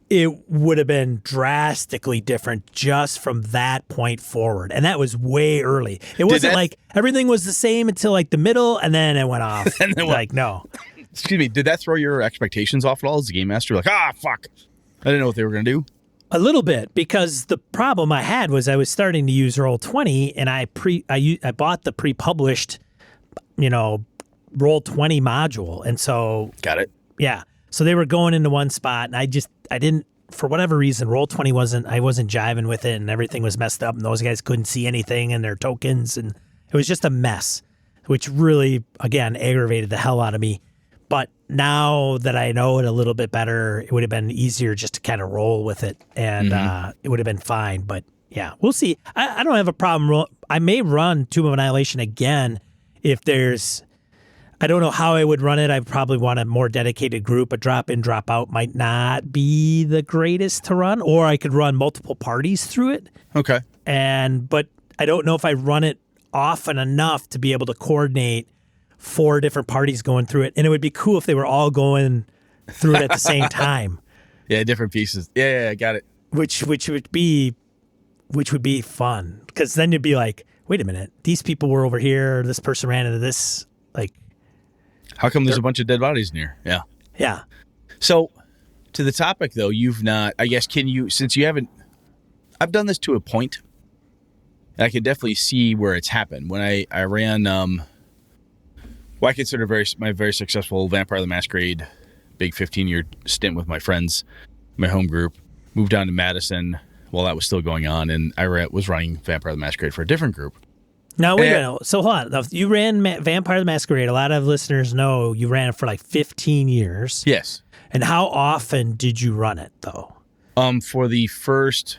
it would have been drastically different just from that point forward. And that was way early. It wasn't like everything was the same until like the middle, and then it went off. And then no. Excuse me, did that throw your expectations off at all as a game master? Like, fuck, I didn't know what they were going to do. A little bit, because the problem I had was I was starting to use Roll20, and I bought the pre-published, Roll20 module. And so... Got it. Yeah. So they were going into one spot, and I didn't, for whatever reason, Roll20 I wasn't jiving with it, and everything was messed up, and those guys couldn't see anything in their tokens, and it was just a mess, which really, again, aggravated the hell out of me. But now that I know it a little bit better, it would have been easier just to kind of roll with it, and it would have been fine. But yeah, we'll see. I don't have a problem. I may run Tomb of Annihilation again if there's... I don't know how I would run it. I probably want a more dedicated group. A drop in, drop out might not be the greatest to run, or I could run multiple parties through it. Okay. But I don't know if I run it often enough to be able to coordinate 4 different parties going through it. And it would be cool if they were all going through it at the same time. Yeah, different pieces. Yeah, I got it. Which would be fun, because then you'd be like, wait a minute, these people were over here. This person ran into this, like. How come there's a bunch of dead bodies in here? Yeah. Yeah. So, to the topic, though, you've not, I guess, since you haven't, I've done this to a point, and I can definitely see where it's happened. When I ran, I consider my very successful Vampire the Masquerade, big 15-year stint with my friends, my home group, moved down to Madison while that was still going on, and I was running Vampire the Masquerade for a different group. Now, wait a minute. So, hold on. You ran Vampire the Masquerade. A lot of listeners know you ran it for like 15 years. Yes. And how often did you run it, though? For the first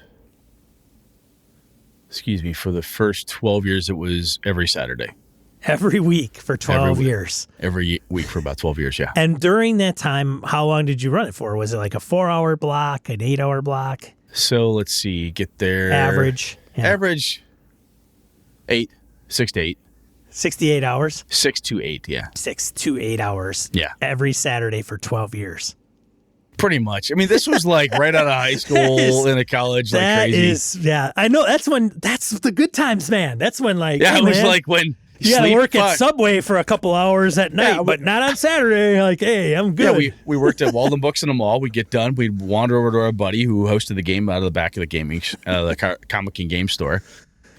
12 years, it was every Saturday. Every week for 12 years. Every week for about 12 years, yeah. And during that time, how long did you run it for? Was it like a 4-hour block, an 8-hour block? So, let's see. Get there. Average. Yeah. Average 6 to 8. 68 hours? 6 to 8, yeah. 6 to 8 hours. Yeah. Every Saturday for 12 years. Pretty much. I mean, this was like right out of high school into college, like crazy. Yeah. I know. That's the good times, man. That's when, like, yeah, hey, it was man, like when you gotta work at Subway for a couple hours at night, but not on Saturday. Like, hey, I'm good. Yeah, we worked at Walden Books in the mall. We'd get done. We'd wander over to our buddy who hosted the game out of the back of the the Comic and Game store.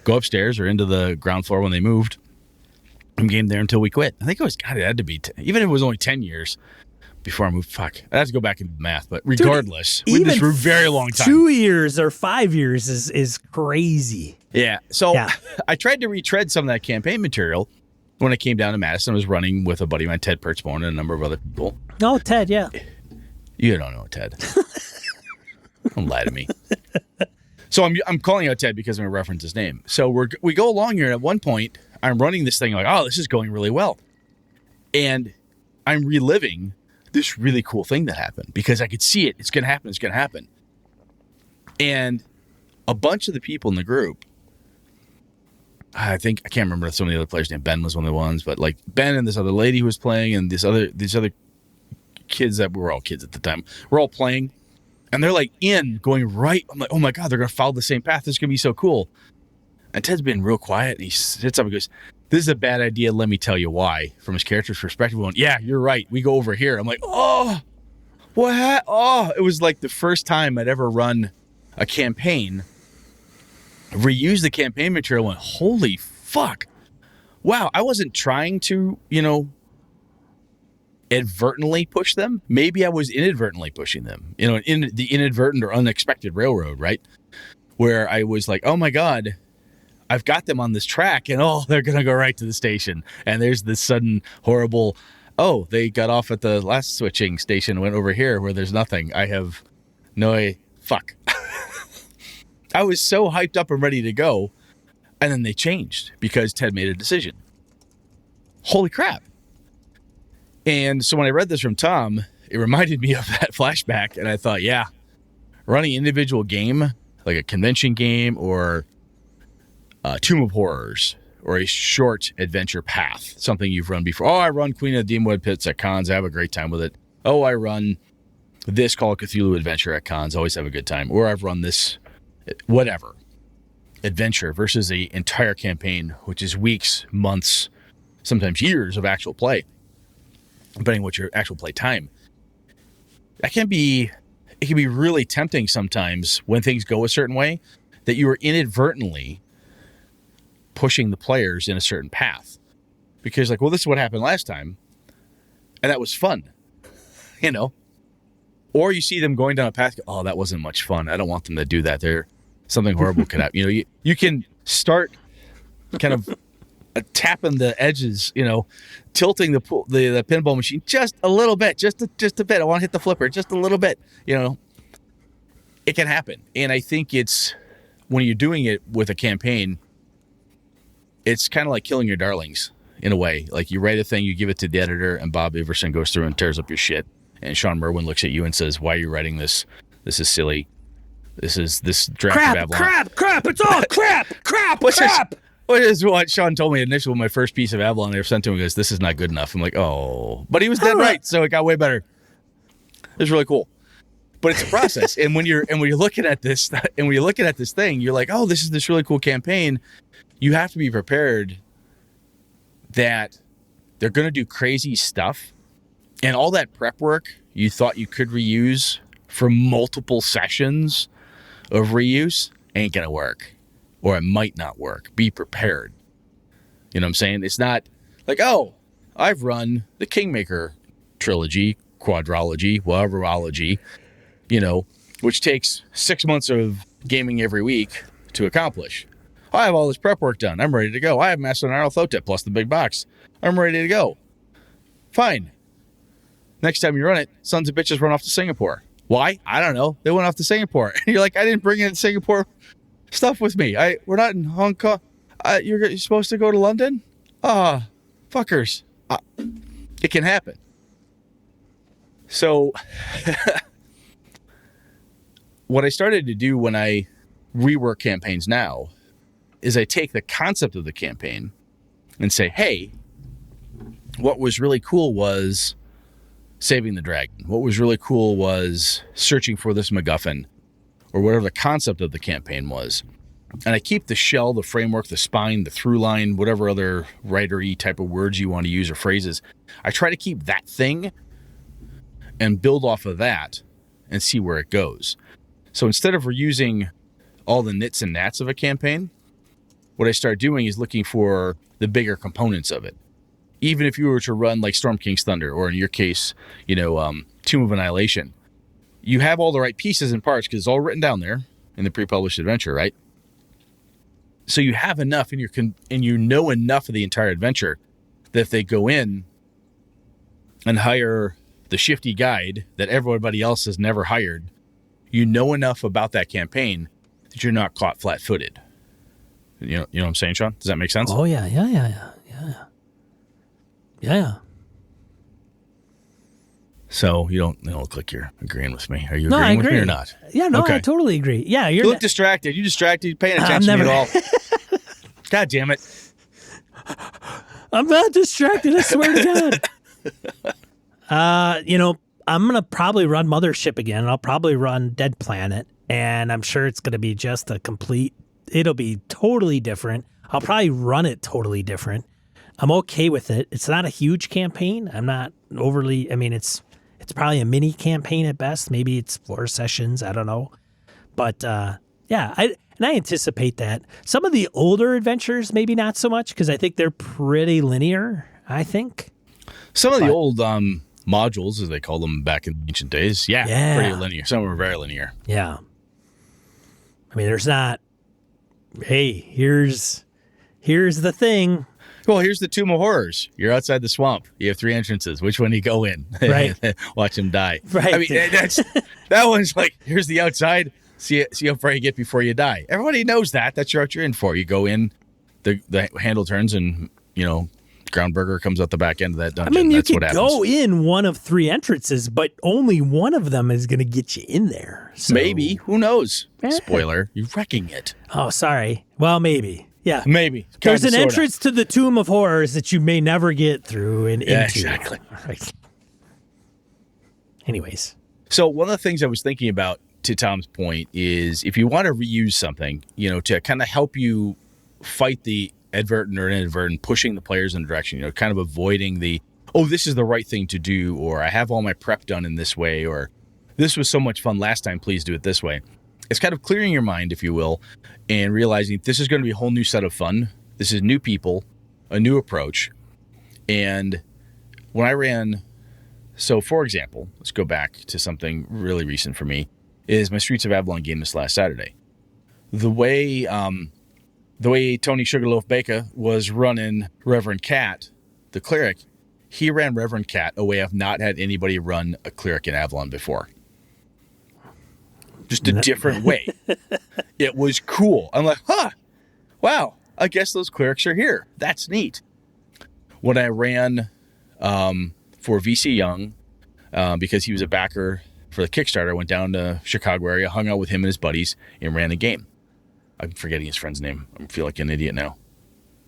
Go upstairs or into the ground floor when they moved. And game there until we quit. I think it had to be, even if it was only 10 years before I moved. Fuck, I have to go back and do the math. But regardless, we did this for a very long time. 2 years or 5 years is crazy. Yeah. So I tried to retread some of that campaign material when I came down to Madison. I was running with a buddy of mine, Ted Perchbone, and a number of other people. Oh, Ted, yeah. You don't know Ted. Don't lie to me. So I'm calling out Ted because I'm going to reference his name. So we go along here, and at one point, I'm running this thing like, oh, this is going really well. And I'm reliving this really cool thing that happened because I could see it. It's going to happen. It's going to happen. And a bunch of the people in the group I think I can't remember some of the other players' name. Ben was one of the ones, but like Ben and this other lady who was playing, and these other kids that we were all kids at the time. We're all playing, and they're like going right. I'm like, oh my god, they're gonna follow the same path. This is gonna be so cool. And Ted's been real quiet, and he sits up and goes, "This is a bad idea. Let me tell you why." From his character's perspective, going, "Yeah, you're right. We go over here." I'm like, "Oh, what? Oh!" It was like the first time I'd ever run a campaign, reuse the campaign material. Went, holy fuck! Wow, I wasn't trying to, advertently push them. Maybe I was inadvertently pushing them. In the inadvertent or unexpected railroad, right? Where I was like, "Oh my god, I've got them on this track, and they're gonna go right to the station." And there's this sudden horrible, they got off at the last switching station and went over here where there's nothing. I have fuck. I was so hyped up and ready to go, and then they changed because Ted made a decision. Holy crap. And so when I read this from Tom, it reminded me of that flashback, and I thought, yeah, running an individual game, like a convention game or Tomb of Horrors or a short adventure path, something you've run before. I run Queen of the Demonwood Pits at cons. I have a great time with it. I run this Call of Cthulhu adventure at cons. Always have a good time. Or I've run this, whatever, adventure versus the entire campaign, which is weeks, months, sometimes years of actual play, depending on what your actual play time. It can be really tempting sometimes when things go a certain way that you are inadvertently pushing the players in a certain path. Because like, this is what happened last time, and that was fun, Or you see them going down a path, that wasn't much fun. I don't want them to do that. Something horrible could happen. You can start kind of tapping the edges, tilting the pinball machine just a little bit, just a bit. I want to hit the flipper just a little bit, It can happen. And I think it's, when you're doing it with a campaign, it's kind of like killing your darlings in a way. Like you write a thing, you give it to the editor, and Bob Iverson goes through and tears up your shit. And Sean Merwin looks at you and says, "Why are you writing this? This is silly. This draft of Avalon. Crap! It's all crap! Which is what Sean told me initially when my first piece of Avalon I ever sent to him. He goes, "This is not good enough." I'm like, "Oh," but he was dead right, so it got way better. It was really cool, but it's a process. and when you're looking at this, thing, you're like, "Oh, this is this really cool campaign." You have to be prepared that they're going to do crazy stuff. And all that prep work you thought you could reuse for multiple sessions of reuse ain't going to work. Or it might not work. Be prepared. You know what I'm saying? It's not like, I've run the Kingmaker trilogy, quadrology, whateverology, which takes 6 months of gaming every week to accomplish. I have all this prep work done. I'm ready to go. I have Master Nyarlathotep plus the big box. I'm ready to go. Fine. Next time you run it, sons of bitches run off to Singapore. Why? I don't know. They went off to Singapore. And you're like, I didn't bring in Singapore stuff with me. We're not in Hong Kong. You're supposed to go to London? Fuckers. It can happen. So what I started to do when I rework campaigns now is I take the concept of the campaign and say, hey, what was really cool was saving the dragon. What was really cool was searching for this MacGuffin, or whatever the concept of the campaign was. And I keep the shell, the framework, the spine, the through line, whatever other writer-y type of words you want to use or phrases. I try to keep that thing and build off of that and see where it goes. So instead of reusing all the nits and gnats of a campaign, what I start doing is looking for the bigger components of it. Even if you were to run like Storm King's Thunder, or in your case, Tomb of Annihilation, you have all the right pieces and parts because it's all written down there in the pre-published adventure, right? So you have enough, and you know enough of the entire adventure that if they go in and hire the shifty guide that everybody else has never hired, you know enough about that campaign that you're not caught flat-footed. You know what I'm saying, Sean? Does that make sense? Oh, yeah. So you don't look like you're agreeing with me. Are you agreeing with me or not? Yeah, no, okay. I totally agree. Yeah, you look distracted. You distracted? You paying attention to me at all? God damn it. I'm not distracted, I swear to God. I'm going to probably run Mothership again. I'll probably run Dead Planet, and I'm sure it's going to be just it'll be totally different. I'll probably run it totally different. I'm okay with it. It's not a huge campaign. I'm not overly, it's probably a mini campaign at best. Maybe it's 4 sessions. I don't know. But yeah, I anticipate that. Some of the older adventures, maybe not so much, because I think they're pretty linear, I think. Some of the old modules, as they called them back in ancient days, pretty linear. Some were very linear. Yeah. There's not, hey, here's the thing. Well, here's the Tomb of Horrors. You're outside the swamp. You have 3 entrances. Which one do you go in? Right. Watch him die. Right. That one's like, here's the outside. See how far you get before you die. Everybody knows that. That's what you're in for. You go in, the handle turns, and, Groundburger comes out the back end of that dungeon. You That's could what happens. go in one of 3 entrances, but only one of them is going to get you in there. So. Maybe. Who knows? Spoiler. You're wrecking it. Oh, sorry. Well, maybe. Yeah. Maybe. There's an entrance to the Tomb of Horrors that you may never get through and into. Exactly. Right. Anyways. So one of the things I was thinking about, to Tom's point, is if you want to reuse something, to kind of help you fight the advertent or inadvertent pushing the players in a direction, kind of avoiding this is the right thing to do, or I have all my prep done in this way, or this was so much fun last time, please do it this way. It's kind of clearing your mind, if you will, and realizing this is going to be a whole new set of fun. This is new people, a new approach. And when I ran, so for example, let's go back to something really recent for me, is my Streets of Avalon game this last Saturday. The way Tony Sugarloaf Baker was running Reverend Cat, the cleric, he ran Reverend Cat a way I've not had anybody run a cleric in Avalon before. Just a different way. It was cool. I'm like, wow, I guess those clerics are here. That's neat. When I ran for VC Young, because he was a backer for the Kickstarter, I went down to Chicago area, hung out with him and his buddies, and ran a game. I'm forgetting his friend's name. I feel like an idiot now.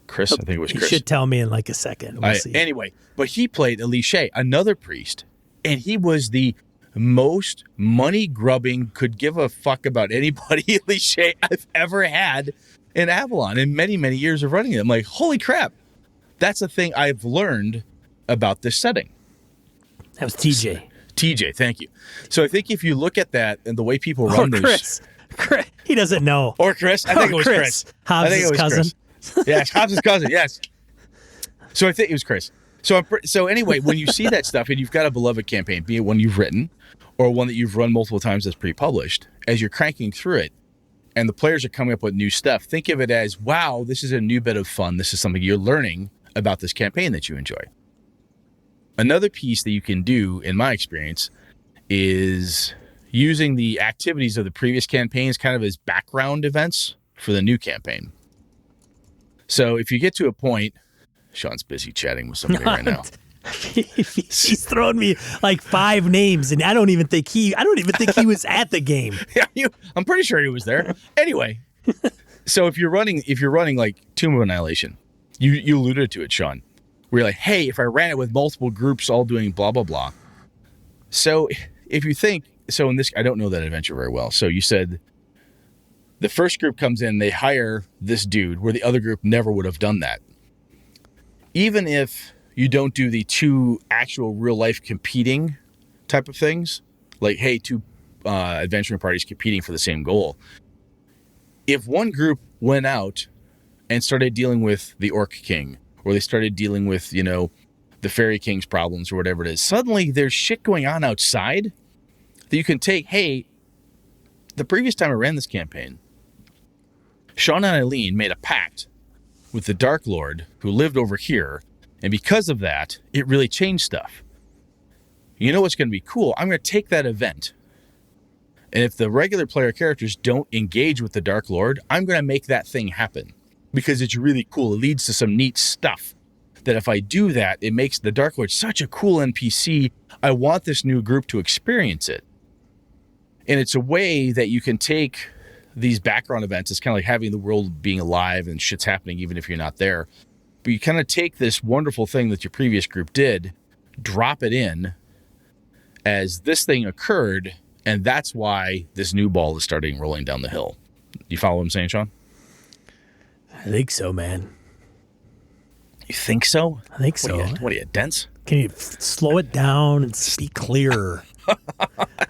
Chris? I think it was Chris. You should tell me in like a second. We'll see. Anyway, but he played Elisha, another priest, and he was the most money-grubbing, could give a fuck about anybody Elisha I've ever had in Avalon in many, many years of running it. I'm like, holy crap. That's a thing I've learned about this setting. That was TJ. TJ, thank you. So I think if you look at that and the way people run Chris. He doesn't know. Or Chris. I think it was Chris. Hobbs' cousin. Yes, Hobbs' cousin, yes. So I think it was Chris. So anyway, when you see that stuff and you've got a beloved campaign, be it one you've written or one that you've run multiple times that's pre-published, as you're cranking through it and the players are coming up with new stuff, think of it as, wow, this is a new bit of fun. This is something you're learning about this campaign that you enjoy. Another piece that you can do, in my experience, is using the activities of the previous campaigns kind of as background events for the new campaign. So if you get to a point, Sean's busy chatting with somebody right now. He's thrown me like 5 names, and I don't even think he was at the game. Yeah, I'm pretty sure he was there. Anyway, so if you're running like Tomb of Annihilation, you alluded to it, Sean. Where you're like, hey, if I ran it with multiple groups all doing blah blah blah. So if you think in this, I don't know that adventure very well. So you said the first group comes in, they hire this dude, where the other group never would have done that. Even if you don't do the 2 actual real life competing type of things, like, hey, 2 adventuring parties competing for the same goal. If one group went out and started dealing with the Orc King, or they started dealing with, the Fairy King's problems or whatever it is, suddenly there's shit going on outside that you can take. Hey, the previous time I ran this campaign, Sean and Eileen made a pact with the Dark Lord who lived over here, and because of that, it really changed stuff. You know what's going to be cool? I'm going to take that event, and if the regular player characters don't engage with the Dark Lord, I'm going to make that thing happen because it's really cool. It leads to some neat stuff that if I do that, it makes the Dark Lord such a cool NPC. I want this new group to experience it. And it's a way that you can take these background events. It's kind of like having the world being alive and shit's happening even if you're not there. But you kind of take this wonderful thing that your previous group did, drop it in as this thing occurred, and that's why this new ball is starting rolling down the hill. You follow what I'm saying, Sean? I think so, man. You think so? I think so. What are you, dense? Can you slow it down and speak clearer?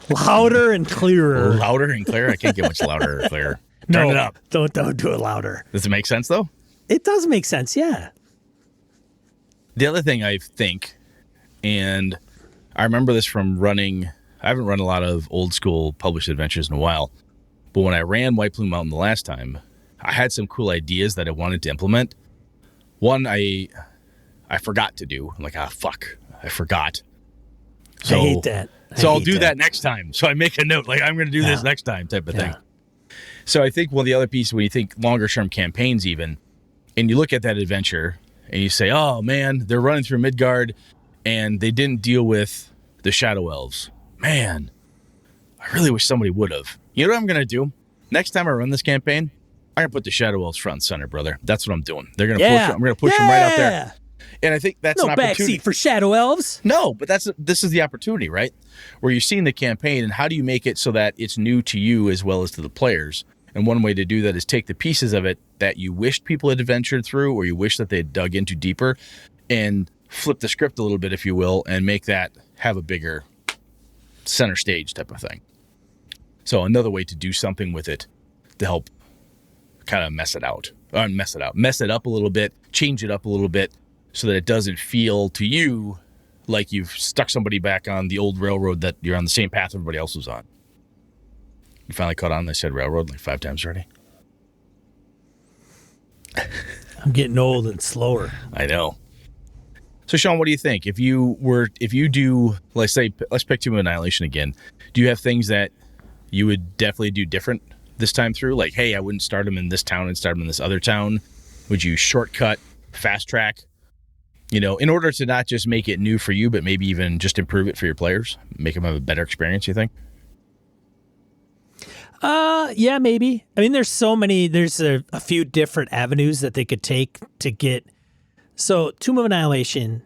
Louder and clearer. Louder and clearer? I can't get much louder or clearer. Turn it up. Don't do it louder. Does it make sense, though? It does make sense, yeah. The other thing I think, and I remember this from running, I haven't run a lot of old school published adventures in a while, but when I ran White Plume Mountain the last time, I had some cool ideas that I wanted to implement. One, I forgot to do. I'm like, fuck, I forgot. So, I hate that. I'll do that next time. So I make a note, like, I'm going to do this next time type of thing. So I think, well, the other piece, when you think longer term campaigns even, and you look at that adventure and you say, oh man, they're running through Midgard and they didn't deal with the Shadow Elves. Man, I really wish somebody would have. You know what I'm going to do? Next time I run this campaign, I'm going to put the Shadow Elves front and center, brother. That's what I'm doing. They're going to push them. I'm going to push them right out there. And I think that's no an opportunity. Backseat for Shadow Elves. No, but this is the opportunity, right? Where you're seeing the campaign and how do you make it so that it's new to you as well as to the players? And one way to do that is take the pieces of it that you wished people had adventured through or you wish that they had dug into deeper and flip the script a little bit, if you will, and make that have a bigger center stage type of thing. So another way to do something with it to help kind of mess it up a little bit, change it up a little bit so that it doesn't feel to you like you've stuck somebody back on the old railroad that you're on the same path everybody else was on. You finally caught on. I said railroad like 5 times already. I'm getting old and slower. I know. So Sean, what do you think? If you do, let's pick Tomb of Annihilation again. Do you have things that you would definitely do different this time through? Like, hey, I wouldn't start them in this town and start them in this other town. Would you shortcut, fast track? You know, in order to not just make it new for you, but maybe even just improve it for your players, make them have a better experience, you think? Yeah, maybe. I mean, there's a few different avenues that they could take to get. So Tomb of Annihilation,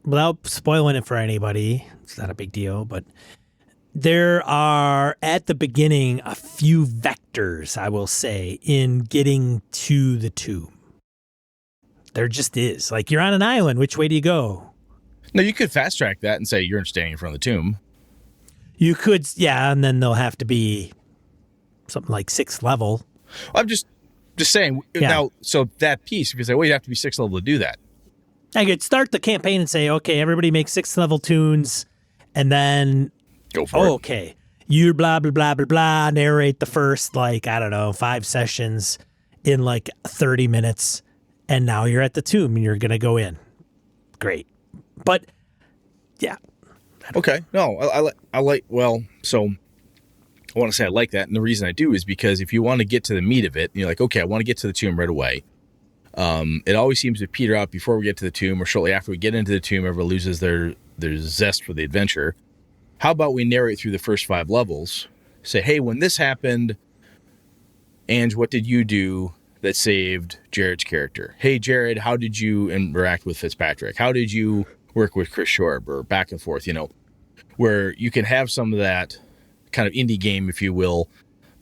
without spoiling it for anybody, it's not a big deal, but there are at the beginning a few vectors, I will say, in getting to the tomb. There just is. Like, you're on an island. Which way do you go? No, you could fast track that and say you're standing in front of the tomb. You could, yeah, and then they'll have to be something like 6th level. I'm just saying. Yeah. Now, so that piece, because you have to be 6th level to do that. I could start the campaign and say, okay, everybody make 6th level tunes, and then go for it. Okay, you blah blah blah blah blah. Narrate the first 5 sessions in 30 minutes. And now you're at the tomb and you're going to go in. Great. But, yeah. Okay. No, I like that. And the reason I do is because if you want to get to the meat of it, you're like, okay, I want to get to the tomb right away. It always seems to peter out before we get to the tomb or shortly after we get into the tomb, everyone loses their zest for the adventure. How about we narrate through the first 5 levels? Say, hey, when this happened, Ange, what did you do that saved Jared's character? Hey, Jared, how did you interact with Fitzpatrick? How did you work with Chris Shorb, or back and forth, where you can have some of that kind of indie game, if you will,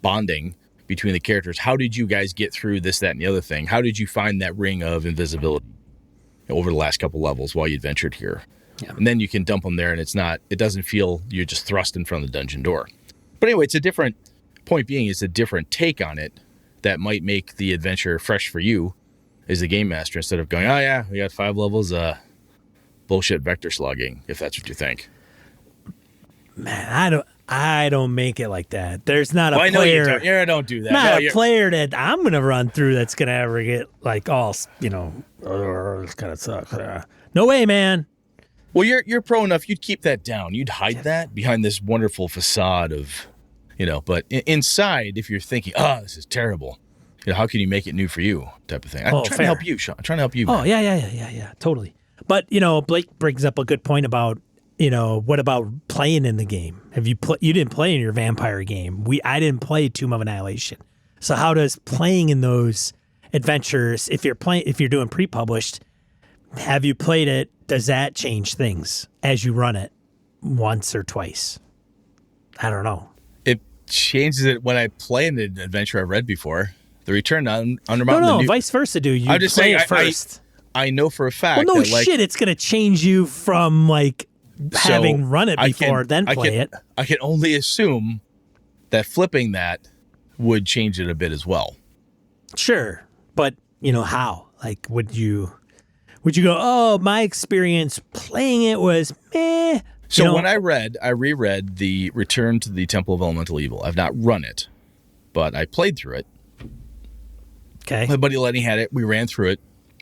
bonding between the characters. How did you guys get through this, that, and the other thing? How did you find that ring of invisibility over the last couple levels while you adventured here? Yeah. And then you can dump them there, and it doesn't feel you're just thrust in front of the dungeon door. But anyway, it's a different take on it that might make the adventure fresh for you as the game master, instead of going, oh yeah, we got 5 levels bullshit vector slugging, if that's what you think. Man, I don't make it like that. There's not a player. I know you don't do that. Not a player that I'm gonna run through that's gonna ever get this kind of sucks. No way, man. Well, you're pro enough. You'd keep that down. You'd hide that behind this wonderful facade of, but inside, if you're thinking, this is terrible, how can you make it new for you, type of thing. I'm trying to help you, Sean. I'm trying to help you. Man. Oh, yeah, totally. But, Blake brings up a good point about, what about playing in the game? You didn't play in your vampire game. I didn't play Tomb of Annihilation. So how does playing in those adventures, if you're doing pre-published, have you played it? Does that change things as you run it once or twice? I don't know. It changes it when I play an adventure I've read before. The Return to Undermountain. No, vice versa, dude. You just play it first. I know for a fact. Well, no shit. It's gonna change you from having run it before, then play it. I can only assume that flipping that would change it a bit as well. Sure, but how? Would you go, oh, my experience playing it was meh? So when I reread the Return to the Temple of Elemental Evil. I've not run it, but I played through it. Okay. My buddy Lenny had it. We ran through it.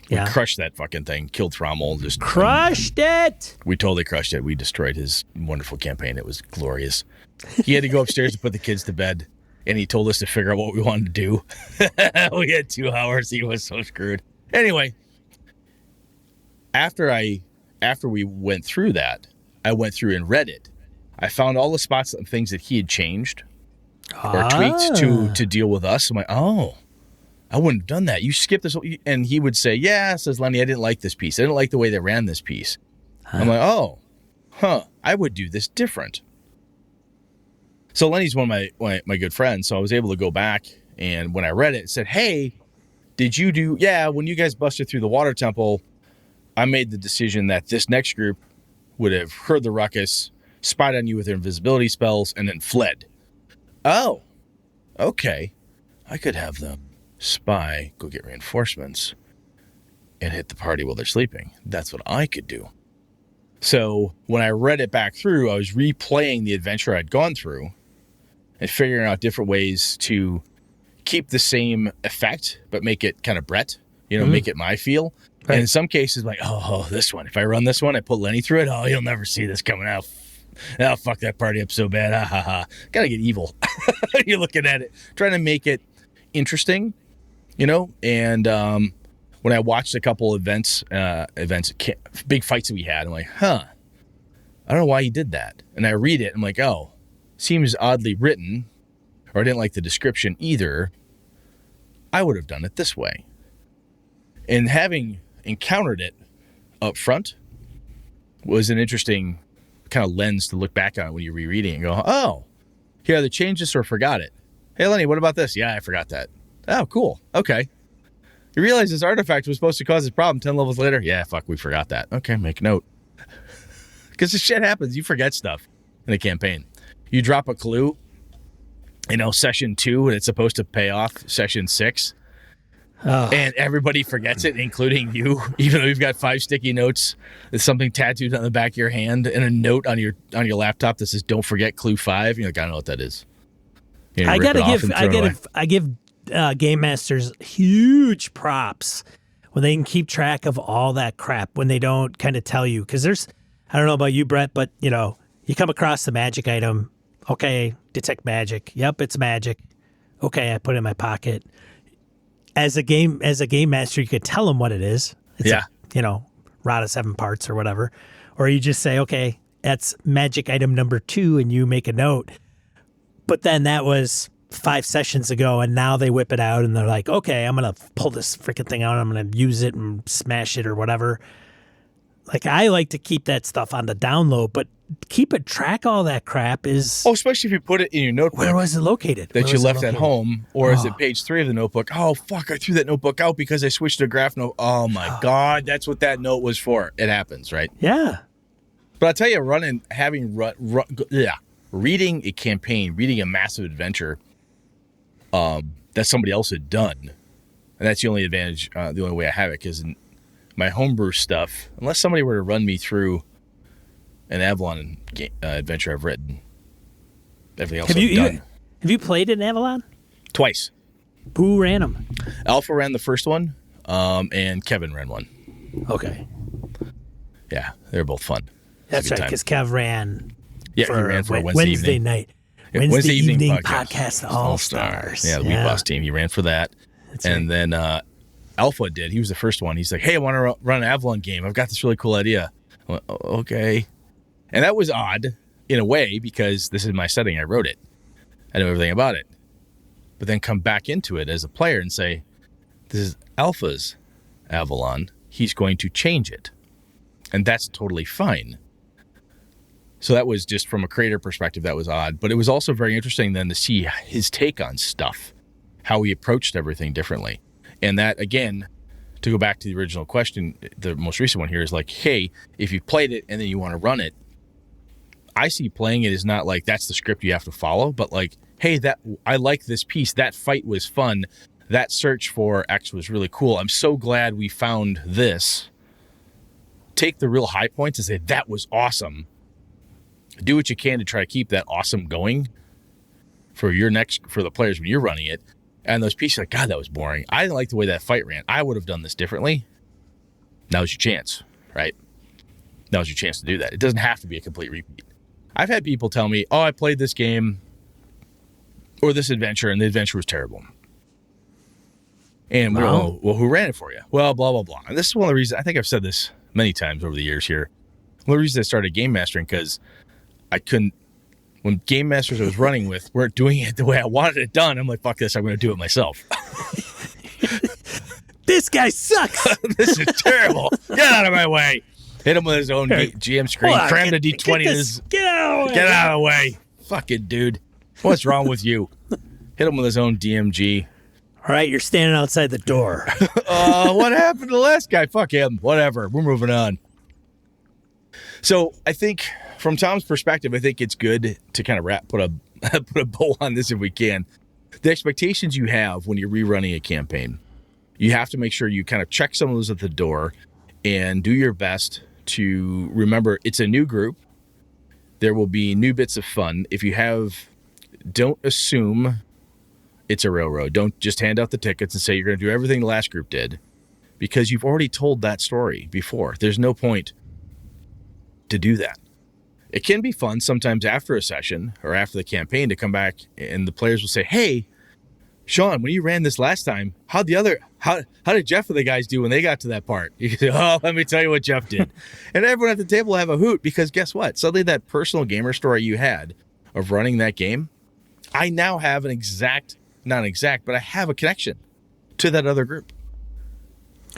Yeah. We crushed that fucking thing. Killed Thrommel. Just crushed it. We totally crushed it. We destroyed his wonderful campaign. It was glorious. He had to go upstairs to put the kids to bed, and he told us to figure out what we wanted to do. We had 2 hours. He was so screwed. Anyway, after we went through that, I went through and read it. I found all the spots and things that he had changed or tweaked to deal with us. I'm like, oh, I wouldn't have done that. You skipped this. And he would say, yeah, says Lenny, I didn't like this piece. I didn't like the way they ran this piece. I'm like, oh, I would do this different. So Lenny's one of my good friends. So I was able to go back, and when I read it said, hey, did you do, when you guys busted through the water temple, I made the decision that this next group would have heard the ruckus, spied on you with their invisibility spells, and then fled. Oh, okay. I could have them spy, go get reinforcements, and hit the party while they're sleeping. That's what I could do. So when I read it back through, I was replaying the adventure I'd gone through and figuring out different ways to keep the same effect, but make it kind of Brett, make it my feel. Right. And in some cases, this one, if I run this one, I put Lenny through it. Oh, you'll never see this coming out. Oh, fuck that party up so bad. Ha ha ha. Gotta get evil. You're looking at it, trying to make it interesting, and when I watched a couple events, big fights that we had, I'm like, I don't know why he did that. And I read it, I'm like, oh, seems oddly written, or I didn't like the description either. I would have done it this way. And having encountered it up front was an interesting kind of lens to look back on when you're rereading and go, oh, here are the changes or forgot it. Hey, Lenny, what about this? Yeah, I forgot that. Oh, cool. Okay. You realize this artifact was supposed to cause this problem 10 levels later? Yeah, fuck, we forgot that. Okay, make a note. Because this shit happens. You forget stuff in a campaign. You drop a clue, session 2, and it's supposed to pay off session 6. Oh. And everybody forgets it, including you, even though you've got 5 sticky notes. There's something tattooed on the back of your hand and a note on your laptop that says, don't forget clue 5. You're like, I don't know what that is. I give game masters huge props when they can keep track of all that crap when they don't kind of tell you. Because I don't know about you, Brett, but you come across the magic item. Okay, detect magic. Yep, it's magic. Okay, I put it in my pocket. As a game master, you could tell them what it is. It's rod of 7 parts or whatever. Or you just say, okay, that's magic item number 2, and you make a note. But then that was 5 sessions ago, and now they whip it out, and they're like, okay, I'm going to pull this freaking thing out, and I'm going to use it and smash it or whatever. I like to keep that stuff on the download, but keeping track of all that crap is... Oh, especially if you put it in your notebook. Where was it located? That you left at home, or is it page 3 of the notebook? Oh, fuck, I threw that notebook out because I switched to a graph note. Oh, my God, that's what that note was for. It happens, right? Yeah. But I'll tell you, reading a campaign, reading a massive adventure that somebody else had done, and that's the only advantage, the only way I have it, because in my homebrew stuff, unless somebody were to run me through an Avalon adventure I've written, everything else I've done. Have you played in Avalon? Twice. Who ran them? Alpha ran the first one, and Kevin ran one. Okay. Yeah, they were both fun. That's right, because Kev ran. Yeah, he ran for a Wednesday evening. Night. Yeah, Wednesday evening podcast All-Stars. Yeah, the Week Boss team. He ran for that. That's and right. Then Alpha did. He was the first one. He's like, hey, I want to run an Avalon game. I've got this really cool idea. I went, okay. And that was odd in a way because this is my setting. I wrote it. I know everything about it. but then come back into it as a player and say, this is Alpha's Avalon. He's going to change it. And that's totally fine. So that was just from a creator perspective, that was odd. But it was also very interesting then to see his take on stuff, how he approached everything differently. And that, again, to go back to the original question, the most recent one here is like, hey, if you played it and then you want to run it, I see playing it is not like that's the script you have to follow, but like, hey, that I like this piece. That fight was fun. That search for X was really cool. I'm so glad we found this. Take the real high points and say, that was awesome. Do what you can to try to keep that awesome going for the players when you're running it. And those pieces like, God, that was boring. I didn't like the way that fight ran. I would have done this differently. Now's your chance, right? Now's your chance to do that. It doesn't have to be a complete repeat. I've had people tell me, oh, I played this game or this adventure and the adventure was terrible. And well, who ran it for you? Well, blah, blah, blah. And this is one of the reasons, I think I've said this many times over the years here. One of the reasons I started game mastering, because I couldn't, when game masters I was running with weren't doing it the way I wanted it done, I'm like, fuck this, I'm going to do it myself. This guy sucks. This is terrible. Get out of my way. Hit him with his own GM screen. Cram the D20 in his... Get out of the way. Fucking dude. What's wrong with you? Hit him with his own DMG. All right, you're standing outside the door. What happened to the last guy? Fuck him. Whatever. We're moving on. So I think from Tom's perspective, I think it's good to kind of put a bow on this if we can. The expectations you have when you're rerunning a campaign, you have to make sure you kind of check some of those at the door and do your best to remember it's a new group. There will be new bits of fun. If you have, don't assume it's a railroad. Don't just hand out the tickets and say you're going to do everything the last group did, because you've already told that story before. There's no point to do that. It can be fun sometimes after a session or after the campaign to come back and the players will say, hey, Sean, when you ran this last time, how did Jeff and the guys do when they got to that part? You can say, oh, let me tell you what Jeff did. And everyone at the table will have a hoot, because guess what? Suddenly that personal gamer story you had of running that game, I now have but I have a connection to that other group.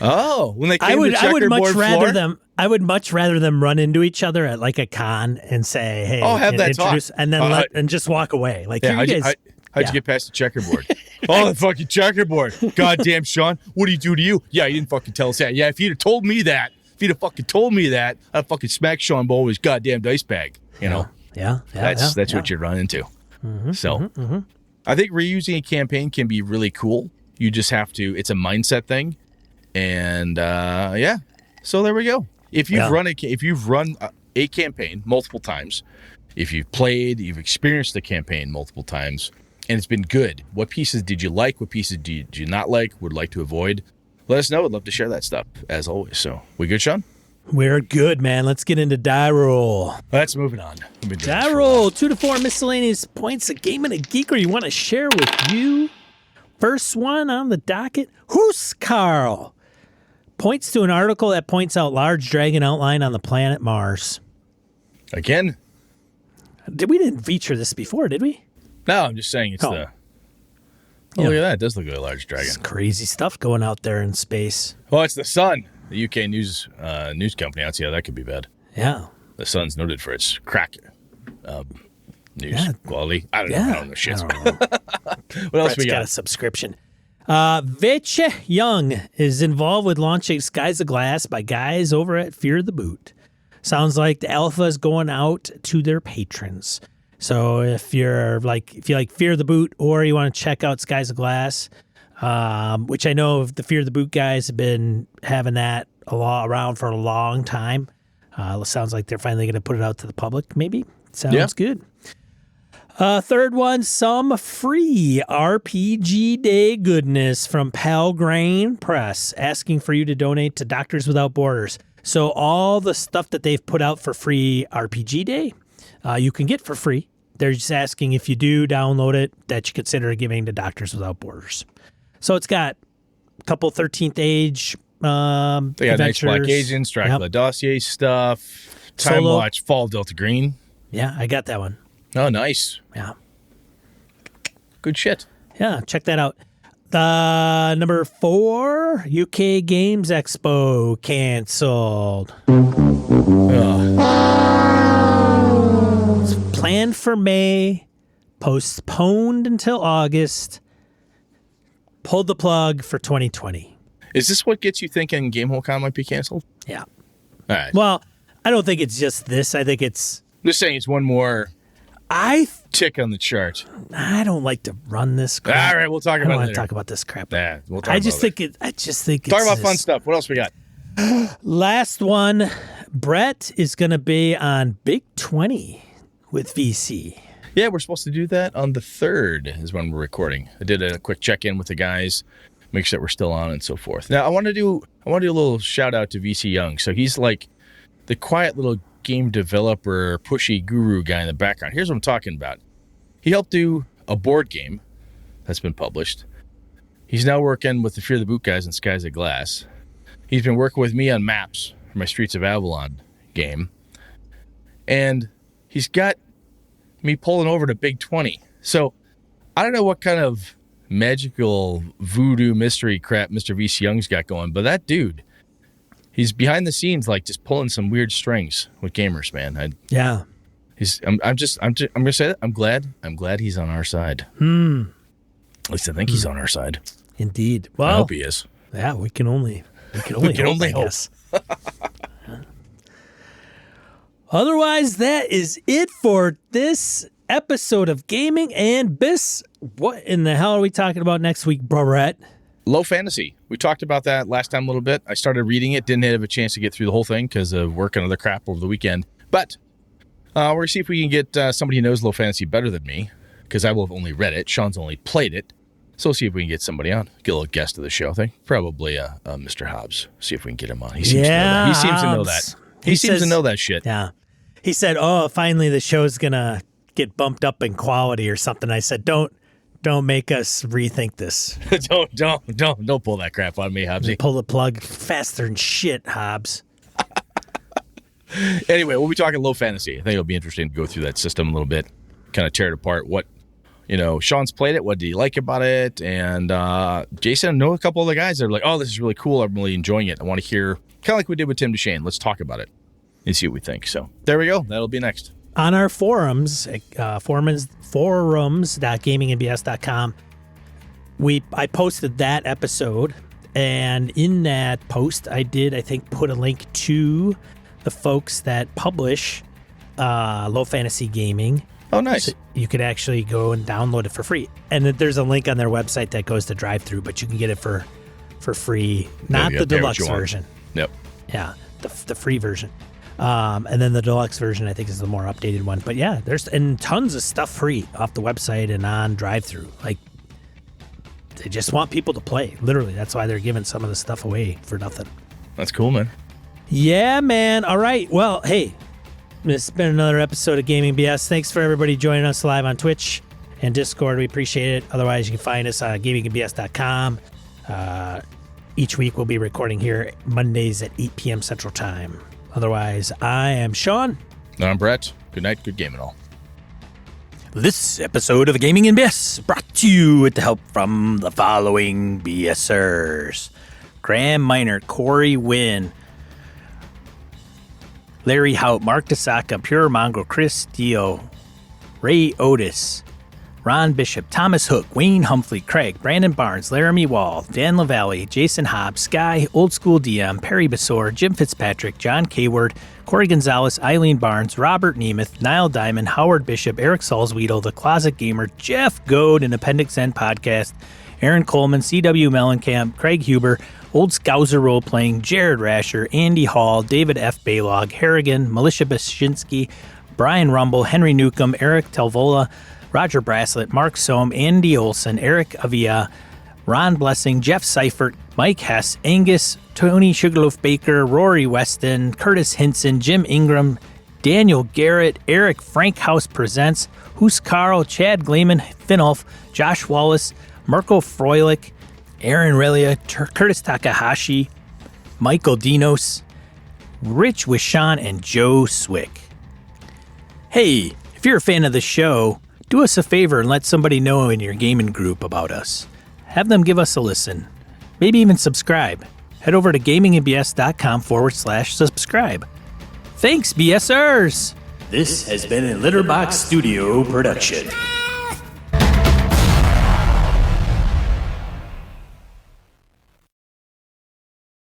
Oh, when they came to the checkerboard floor? I would much rather them run into each other at like a con and say, "Hey," have that talk, and then and just walk away. Like, how'd you get past the checkerboard? Oh, the fucking checkerboard! Goddamn, Sean, what do you do to you? Yeah, you didn't fucking tell us that. Yeah, if you'd have told me that, I'd fucking smack Sean Bowl with his goddamn dice bag. You know? Yeah. That's what you run into. I think reusing a campaign can be really cool. You just have to. It's a mindset thing, and So there we go. If you've run a campaign multiple times, if you've experienced the campaign multiple times, and it's been good, what pieces did you like? What pieces did you not like? Would like to avoid? Let us know. I'd love to share that stuff as always. So we good, Sean? We're good, man. Let's get into die roll. Let's move it on. Die roll 2 to 4 miscellaneous points. A game and a geeker you want to share with you. First one on the docket. Huskarl. Points to an article that points out large dragon outline on the planet Mars. Again? We didn't feature this before, did we? No, I'm just saying it's look at that. It does look like a large dragon. It's crazy stuff going out there in space. Well, it's the Sun, the UK news company. I don't see how that could be bad. Yeah. The Sun's noted for its crack news quality. I don't know shit. What else we got? A subscription. Vitch Young is involved with launching Skies of Glass by guys over at Fear the Boot. Sounds like the alpha is going out to their patrons. So if you like Fear the Boot, or you want to check out Skies of Glass, which I know the Fear the Boot guys have been having that around for a long time. Sounds like they're finally going to put it out to the public. Maybe sounds good. Third one, some free RPG Day goodness from Pelgrane Press, asking for you to donate to Doctors Without Borders. So all the stuff that they've put out for free RPG Day, you can get for free. They're just asking if you do download it, that you consider giving to Doctors Without Borders. So it's got a couple 13th Age they got adventures. Nice Black Agents, Dracula Dossier stuff, Time Solo. Watch, Fall of Delta Green. Yeah, I got that one. Oh, nice. Yeah. Good shit. Yeah, check that out. The number 4, UK Games Expo canceled. It's planned for May, postponed until August, pulled the plug for 2020. Is this what gets you thinking GameholeCon might be canceled? Yeah. All right. Well, I don't think it's just this. I think it's... I'm just saying it's one more tick on the chart. I don't like to run this crap. All right, we'll talk about it later. I don't want to talk about this crap. Yeah, we'll talk about it. I just think Talk it's about fun stuff. What else we got? Last one. Brett is going to be on Big 20 with VC. Yeah, we're supposed to do that on the 3rd is when we're recording. I did a quick check-in with the guys, make sure that we're still on and so forth. Now, I want to do a little shout-out to VC Young. So he's like the quiet little game developer, pushy guru guy in the background. Here's what I'm talking about. He helped do a board game that's been published. He's now working with the Fear the Boot guys and Skies of Glass. He's been working with me on maps for my Streets of Avalon game. And he's got me pulling over to Big 20. So I don't know what kind of magical voodoo mystery crap Mr. VC Young's got going, but that dude, he's behind the scenes, like just pulling some weird strings with gamers, man. I'm gonna say that I'm glad he's on our side. At least I think he's on our side. Indeed. Well, I hope he is. Yeah, we can only hope. I guess. Otherwise, that is it for this episode of Gaming and Bis. What in the hell are we talking about next week, Brett? Low Fantasy. We talked about that last time a little bit. I started reading it. Didn't have a chance to get through the whole thing because of work and other crap over the weekend. But we're going to see if we can get somebody who knows Low Fantasy better than me, because I will have only read it. Sean's only played it. So we'll see if we can get somebody on. Get a little guest of the show. I think probably Mr. Hobbs. See if we can get him on. He seems to know that. He seems to know that. He seems to know that shit. Yeah. He said, finally the show's going to get bumped up in quality or something. I said, don't make us rethink this. don't pull that crap on me, Hobbsy. Pull the plug faster than shit, Hobbs. Anyway, we'll be talking Low Fantasy. I think it'll be interesting to go through that system a little bit, kind of tear it apart. What, Sean's played it. What did he like about it? And Jason, I know a couple of the guys that are like, oh, this is really cool. I'm really enjoying it. I want to hear, kind of like we did with Tim DeShane. Let's talk about it and see what we think. So there we go. That'll be next. On our forums, forums.gamingandbs.com, I posted that episode, and in that post, I think, put a link to the folks that publish Low Fantasy Gaming. Oh, nice. So you could actually go and download it for free. And there's a link on their website that goes to drive-through, but you can get it for free. Not the deluxe version. Yep. Yeah, the free version. And then the deluxe version, I think, is the more updated one. But yeah, there's tons of stuff free off the website and on drive-through. Like, they just want people to play. Literally, that's why they're giving some of the stuff away for nothing. That's cool, man. Yeah, man. All right. Well, hey, this has been another episode of Gaming BS. Thanks for everybody joining us live on Twitch and Discord. We appreciate it. Otherwise, you can find us on gamingandbs.com. Each week, we'll be recording here Mondays at 8 p.m. Central Time. Otherwise, I am Sean. I'm Brett. Good night. Good game and all. This episode of Gaming and BS brought to you with the help from the following BSers: Graham Miner, Corey Wynn, Larry Hout, Mark DeSaka, Pure Mongrel, Chris Dio, Ray Otis, Ron Bishop, Thomas Hook, Wayne Humphrey, Craig, Brandon Barnes, Laramie Wall, Dan LaValle, Jason Hobbs, Sky, Old School DM, Perry Basor, Jim Fitzpatrick, John Kayward, Corey Gonzalez, Eileen Barnes, Robert Nemeth, Niall Diamond, Howard Bishop, Eric Salzwedel, The Closet Gamer, Jeff Goad, and Appendix N Podcast, Aaron Coleman, C.W. Mellencamp, Craig Huber, Old Scouser Role Playing, Jared Rasher, Andy Hall, David F. Baylog, Harrigan, Militia Bashinsky, Brian Rumble, Henry Newcomb, Eric Telvola, Roger Braslett, Mark Sohm, Andy Olson, Eric Avia, Ron Blessing, Jeff Seifert, Mike Hess, Angus, Tony Sugarloaf Baker, Rory Weston, Curtis Hinson, Jim Ingram, Daniel Garrett, Eric Frankhouse Presents, Hoos Carl, Chad Gleeman, Finolf, Josh Wallace, Mirko Froelich, Aaron Relia, Curtis Takahashi, Michael Dinos, Rich Wishan, and Joe Swick. Hey, if you're a fan of the show, Do us a favor and let somebody know in your gaming group about us. Have them give us a listen. Maybe even subscribe. Head over to gamingandbs.com/subscribe. Thanks, BSers! This has been a Litterbox Studio production.